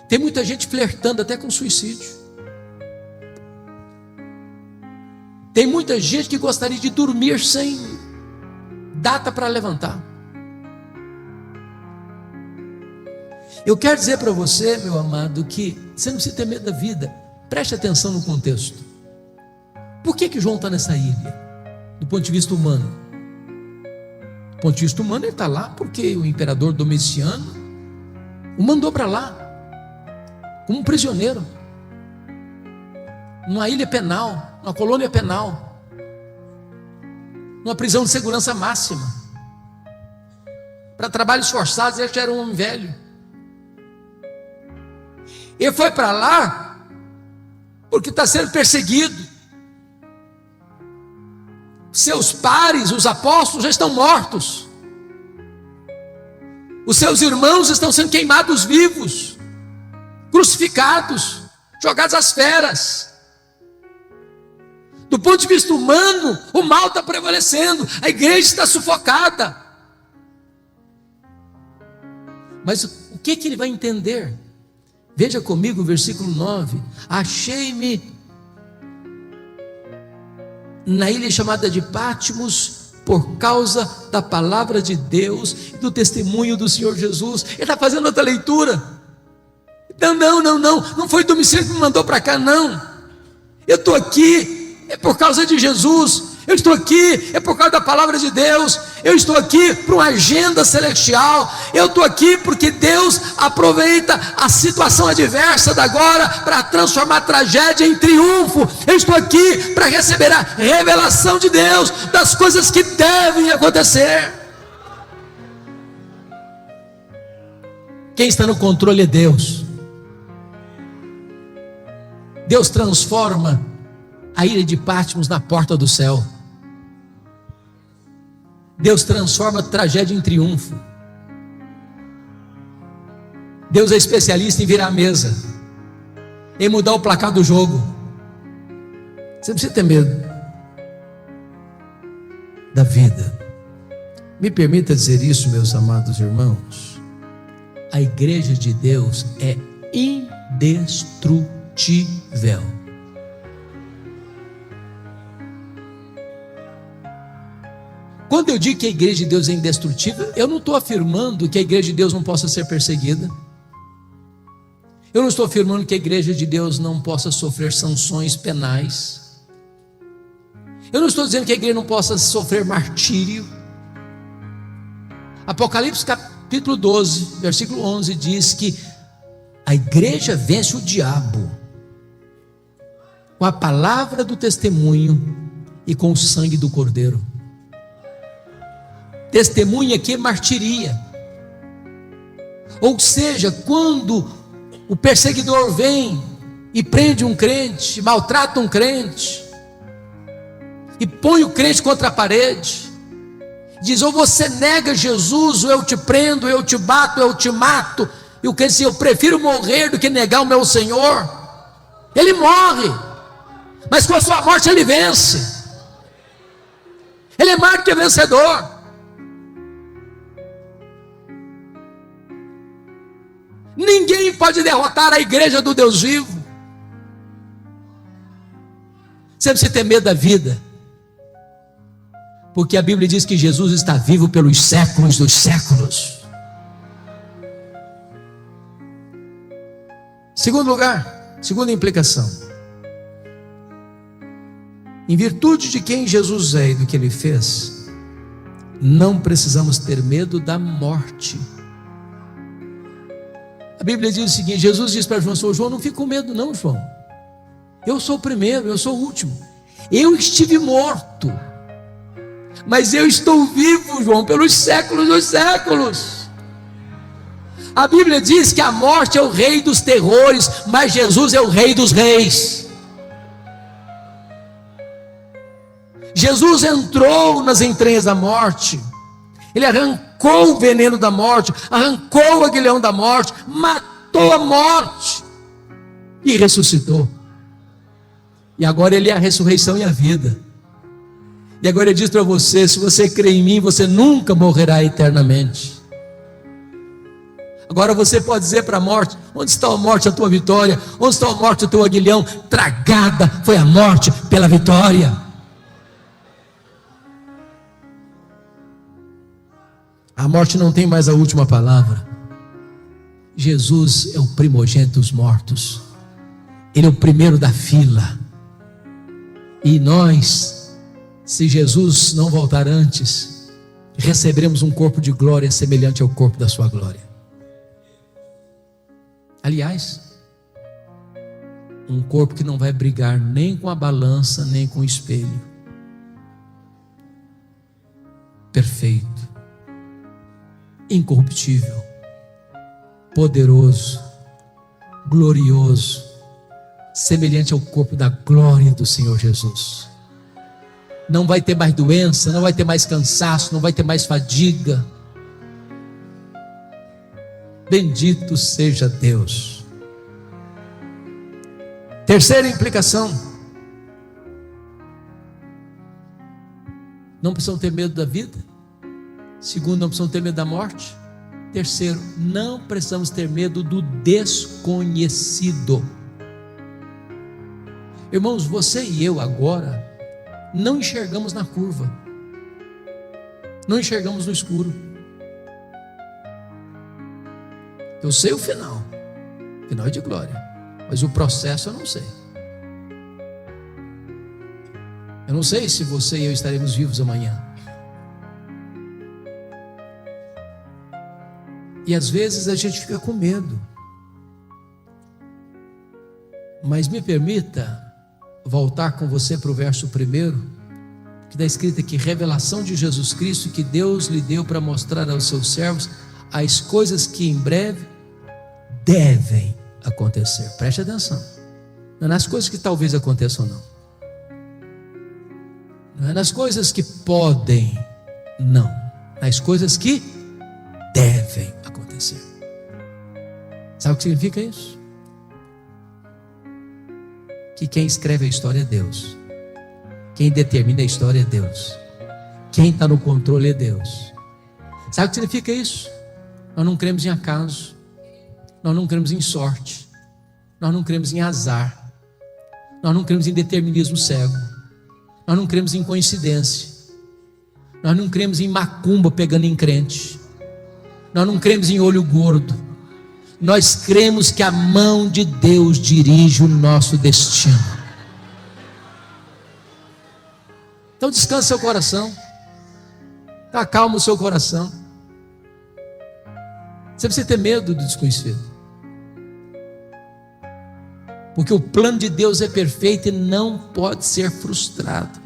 Tem muita gente flertando até com suicídio. Tem muita gente que gostaria de dormir sem data para levantar. Eu quero dizer para você, meu amado, que você não precisa ter medo da vida. Preste atenção no contexto. Por que João está nessa ilha? Do ponto de vista humano. Do ponto de vista humano, ele está lá porque o imperador Domiciano o mandou para lá, como um prisioneiro, numa ilha penal, numa colônia penal, numa prisão de segurança máxima, para trabalhos forçados. Ele já era um homem velho. Ele foi para lá porque está sendo perseguido. Seus pares, os apóstolos, já estão mortos. Os seus irmãos estão sendo queimados vivos, crucificados, jogados às feras. Do ponto de vista humano, o mal está prevalecendo, a igreja está sufocada. Mas o que ele vai entender? Veja comigo o versículo 9. Achei-me na ilha chamada de Patmos por causa da palavra de Deus e do testemunho do Senhor Jesus. Ele está fazendo outra leitura. Não foi Domiciano que me mandou para cá, não. Eu estou aqui, é por causa de Jesus. Eu estou aqui, é por causa da palavra de Deus. Eu estou aqui para uma agenda celestial. Eu estou aqui porque Deus aproveita a situação adversa da agora para transformar a tragédia em triunfo. Eu estou aqui para receber a revelação de Deus das coisas que devem acontecer. Quem está no controle é Deus. Deus transforma a ilha de Patmos na porta do céu. Deus transforma a tragédia em triunfo. Deus é especialista em virar a mesa, em mudar o placar do jogo. Você não precisa ter medo da vida. Me permita dizer isso, meus amados irmãos. A igreja de Deus é indestrutível. Quando eu digo que a igreja de Deus é indestrutível, eu não estou afirmando que a igreja de Deus não possa ser perseguida. Eu não estou afirmando que a igreja de Deus não possa sofrer sanções penais. Eu não estou dizendo que a igreja não possa sofrer martírio. Apocalipse capítulo 12, versículo 11 diz que a igreja vence o diabo com a palavra do testemunho e com o sangue do Cordeiro. Testemunha aqui é martiria. Ou seja, quando o perseguidor vem e prende um crente, maltrata um crente, e põe o crente contra a parede, diz: ou você nega Jesus, ou eu te prendo, ou eu te bato, ou eu te mato. E o crente diz: eu prefiro morrer do que negar o meu Senhor. Ele morre, mas com a sua morte ele vence. Ele é mais do que vencedor. Ninguém pode derrotar a igreja do Deus vivo. Você precisa ter medo da vida, porque a Bíblia diz que Jesus está vivo pelos séculos dos séculos. Segundo lugar, segunda implicação: em virtude de quem Jesus é e do que Ele fez, não precisamos ter medo da morte. A Bíblia diz o seguinte: Jesus disse para João: João, não fique com medo não, João. Eu sou o primeiro, eu sou o último. Eu estive morto, mas eu estou vivo, João, pelos séculos dos séculos. A Bíblia diz que a morte é o rei dos terrores, mas Jesus é o rei dos reis. Jesus entrou nas entranhas da morte. Ele arrancou o veneno da morte, arrancou o aguilhão da morte, matou a morte e ressuscitou. E agora Ele é a ressurreição e a vida. E agora Ele diz para você: se você crê em mim, você nunca morrerá eternamente. Agora você pode dizer para a morte: onde está a morte, a tua vitória? Onde está a morte, o teu aguilhão? Tragada foi a morte pela vitória. A morte não tem mais a última palavra. Jesus é o primogênito dos mortos. Ele é o primeiro da fila. E nós, se Jesus não voltar antes, receberemos um corpo de glória semelhante ao corpo da sua glória. Aliás, um corpo que não vai brigar nem com a balança, nem com o espelho. Perfeito, incorruptível, poderoso, glorioso, semelhante ao corpo da glória do Senhor Jesus. Não vai ter mais doença, não vai ter mais cansaço, não vai ter mais fadiga. Bendito seja Deus. Terceira implicação: não precisam ter medo da vida. Segundo, não precisam ter medo da morte. Terceiro, não precisamos ter medo do desconhecido. Irmãos, você e eu agora não enxergamos na curva, não enxergamos no escuro. Eu sei o final é de glória, mas o processo eu não sei. Eu não sei se você e eu estaremos vivos amanhã. E às vezes a gente fica com medo. Mas me permita voltar com você para o verso 1, que está escrito aqui: revelação de Jesus Cristo que Deus lhe deu para mostrar aos seus servos as coisas que em breve devem acontecer. Preste atenção. Não é nas coisas que talvez aconteçam, não. Não é nas coisas que podem, não. Nas coisas que devem acontecer. Sabe o que significa isso? Que quem escreve a história é Deus. Quem determina a história é Deus. Quem está no controle é Deus. Sabe o que significa isso? Nós não cremos em acaso. Nós não cremos em sorte. Nós não cremos em azar. Nós não cremos em determinismo cego. Nós não cremos em coincidência. Nós não cremos em macumba pegando em crente. Nós não cremos em olho gordo. Nós cremos que a mão de Deus dirige o nosso destino. Então descanse seu coração. Acalma o seu coração. Você precisa ter medo do desconhecido, porque o plano de Deus é perfeito e não pode ser frustrado.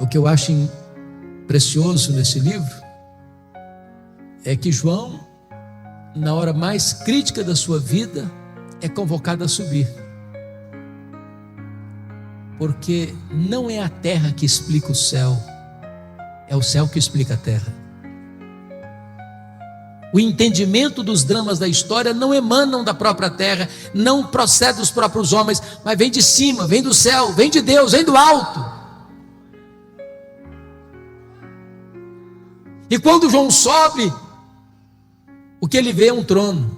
O que eu acho precioso nesse livro é que João, na hora mais crítica da sua vida, é convocado a subir. Porque não é a terra que explica o céu, é o céu que explica a terra. O entendimento dos dramas da história não emanam da própria terra, não procede dos próprios homens, mas vem de cima, vem do céu, vem de Deus, vem do alto. E quando João sobe, o que ele vê é um trono.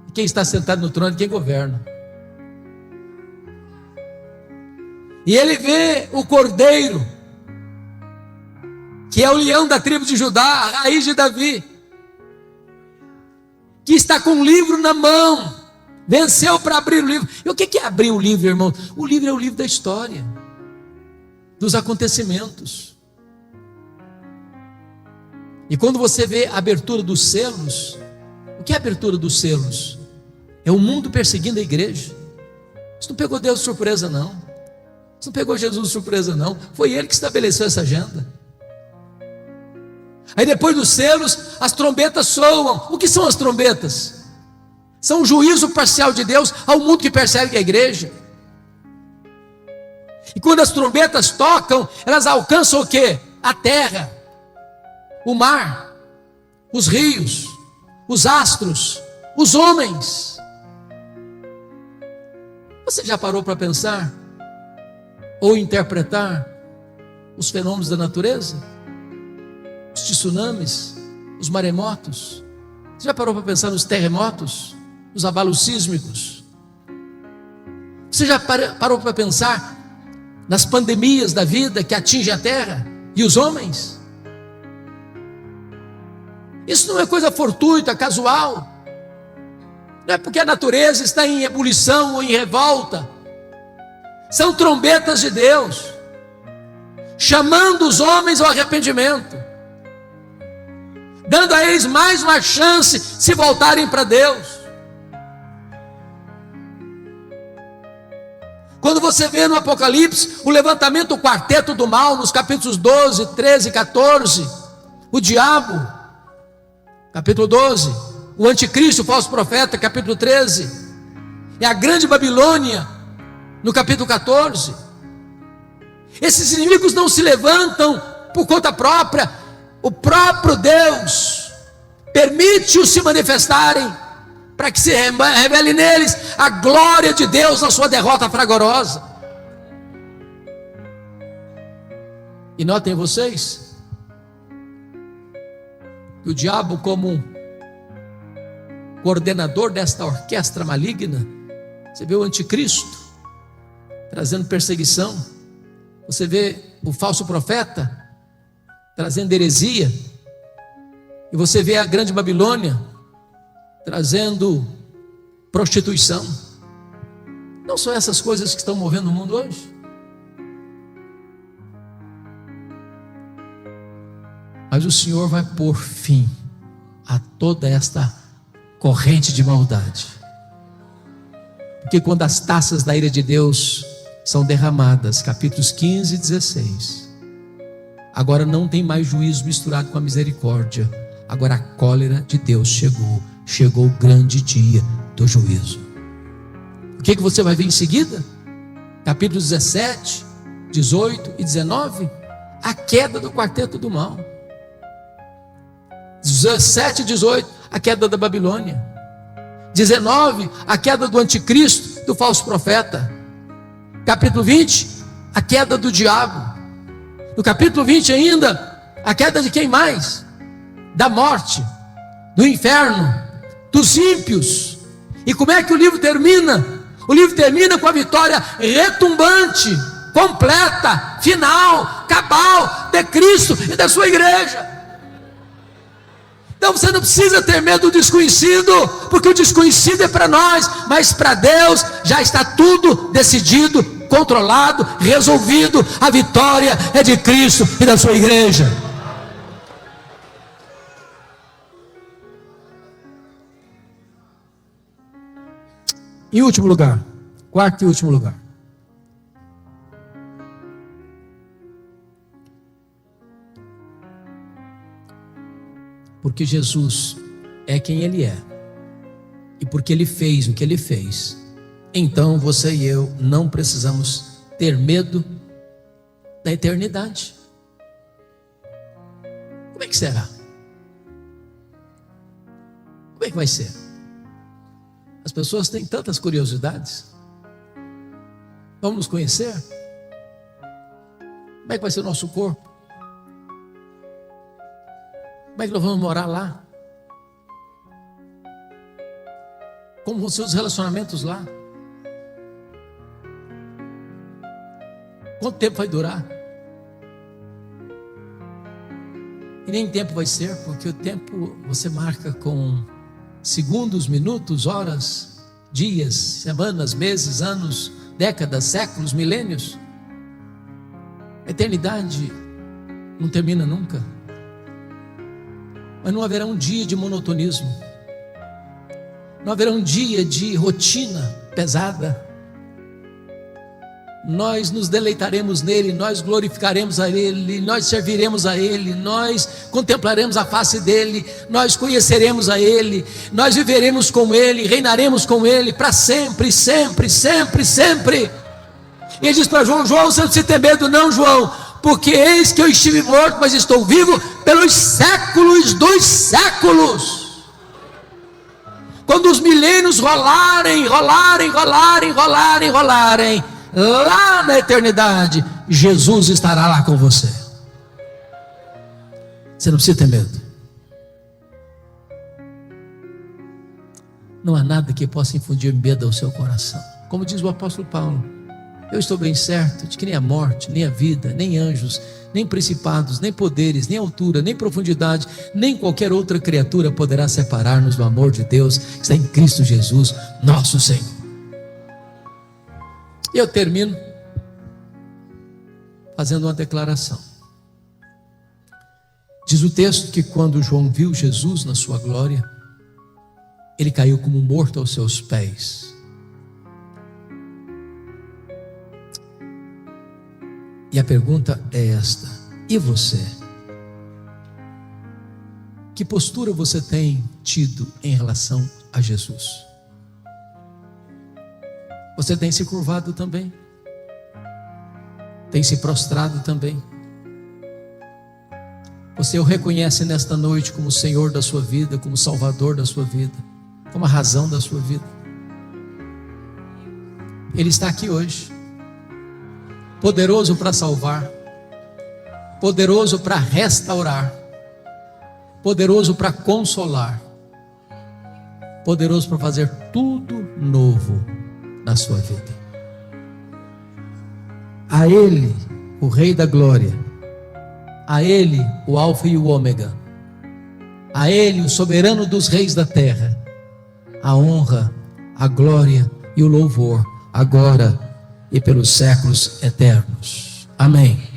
E quem está sentado no trono é quem governa. E ele vê o Cordeiro, que é o leão da tribo de Judá, a raiz de Davi, que está com o livro na mão, venceu para abrir o livro. E o que é abrir o livro, irmão? O livro é o livro da história, dos acontecimentos. E quando você vê a abertura dos selos, o que é a abertura dos selos? É o mundo perseguindo a igreja. Isso não pegou Deus de surpresa, não. Isso não pegou Jesus de surpresa, não. Foi Ele que estabeleceu essa agenda. Aí depois dos selos, as trombetas soam. O que são as trombetas? São o juízo parcial de Deus ao mundo que persegue a igreja. E quando as trombetas tocam, elas alcançam o quê? A terra, o mar, os rios, os astros, os homens. Você já parou para pensar ou interpretar os fenômenos da natureza? Os tsunamis, os maremotos. Você já parou para pensar nos terremotos, nos abalos sísmicos? Você já parou para pensar nas pandemias da vida que atingem a terra e os homens? Isso não é coisa fortuita, casual. Não é porque a natureza está em ebulição ou em revolta. São trombetas de Deus, chamando os homens ao arrependimento, dando a eles mais uma chance se voltarem para Deus. Quando você vê no Apocalipse o levantamento do quarteto do mal, nos capítulos 12, 13 e 14, o diabo, capítulo 12, o anticristo, o falso profeta, capítulo 13, e a grande Babilônia, no capítulo 14, esses inimigos não se levantam por conta própria, o próprio Deus permite-os se manifestarem, para que se revele neles a glória de Deus na sua derrota fragorosa. E notem vocês, que o diabo, como coordenador desta orquestra maligna, você vê o anticristo trazendo perseguição, você vê o falso profeta trazendo heresia, e você vê a grande Babilônia trazendo prostituição. Não são essas coisas que estão movendo o mundo hoje? Mas o Senhor vai pôr fim a toda esta corrente de maldade, porque quando as taças da ira de Deus são derramadas, capítulos 15 e 16, agora não tem mais juízo misturado com a misericórdia, agora a cólera de Deus chegou o grande dia do juízo. O que você vai ver em seguida? Capítulos 17, 18 e 19, a queda do quarteto do mal. 17 e 18, a queda da Babilônia. 19, a queda do anticristo, do falso profeta. Capítulo 20, a queda do diabo. No capítulo 20 ainda, a queda de quem mais? Da morte, do inferno, dos ímpios. E como é que o livro termina? O livro termina com a vitória retumbante, completa, final, cabal de Cristo e da sua igreja. Então você não precisa ter medo do desconhecido, porque o desconhecido é para nós, mas para Deus já está tudo decidido, controlado, resolvido. A vitória é de Cristo e da sua igreja. Em último lugar, quarto e último lugar, porque Jesus é quem Ele é, e porque Ele fez o que Ele fez, então você e eu não precisamos ter medo da eternidade. Como é que será? Como é que vai ser? As pessoas têm tantas curiosidades. Vamos nos conhecer? Como é que vai ser o nosso corpo? Como é que nós vamos morar lá? Como vão ser os relacionamentos lá? Quanto tempo vai durar? E nem tempo vai ser, porque o tempo você marca com segundos, minutos, horas, dias, semanas, meses, anos, décadas, séculos, milênios. A eternidade não termina nunca. Mas não haverá um dia de monotonismo, não haverá um dia de rotina pesada. Nós nos deleitaremos nele, nós glorificaremos a ele, nós serviremos a ele, nós contemplaremos a face dele, nós conheceremos a ele, nós viveremos com ele, reinaremos com ele para sempre, sempre, sempre, sempre. E ele diz para João: João, você não precisa ter medo não, João, porque eis que eu estive morto, mas estou vivo pelos séculos dos séculos. Quando os milênios rolarem, lá na eternidade, Jesus estará lá com você. Você não precisa ter medo. Não há nada que possa infundir medo ao seu coração. Como diz o apóstolo Paulo: eu estou bem certo de que nem a morte, nem a vida, nem anjos, nem principados, nem poderes, nem altura, nem profundidade, nem qualquer outra criatura poderá separar-nos do amor de Deus que está em Cristo Jesus, nosso Senhor. E eu termino fazendo uma declaração. Diz o texto que quando João viu Jesus na sua glória, ele caiu como morto aos seus pés. E a pergunta é esta: e você? Que postura você tem tido em relação a Jesus? Você tem se curvado também? Tem se prostrado também? Você o reconhece nesta noite como Senhor da sua vida, como Salvador da sua vida, como a razão da sua vida? Ele está aqui hoje, poderoso para salvar, poderoso para restaurar, poderoso para consolar, poderoso para fazer tudo novo na sua vida. A Ele, o Rei da Glória, a Ele, o Alfa e o Ômega, a Ele, o soberano dos reis da terra, a honra, a glória e o louvor, agora e pelos séculos eternos. Amém.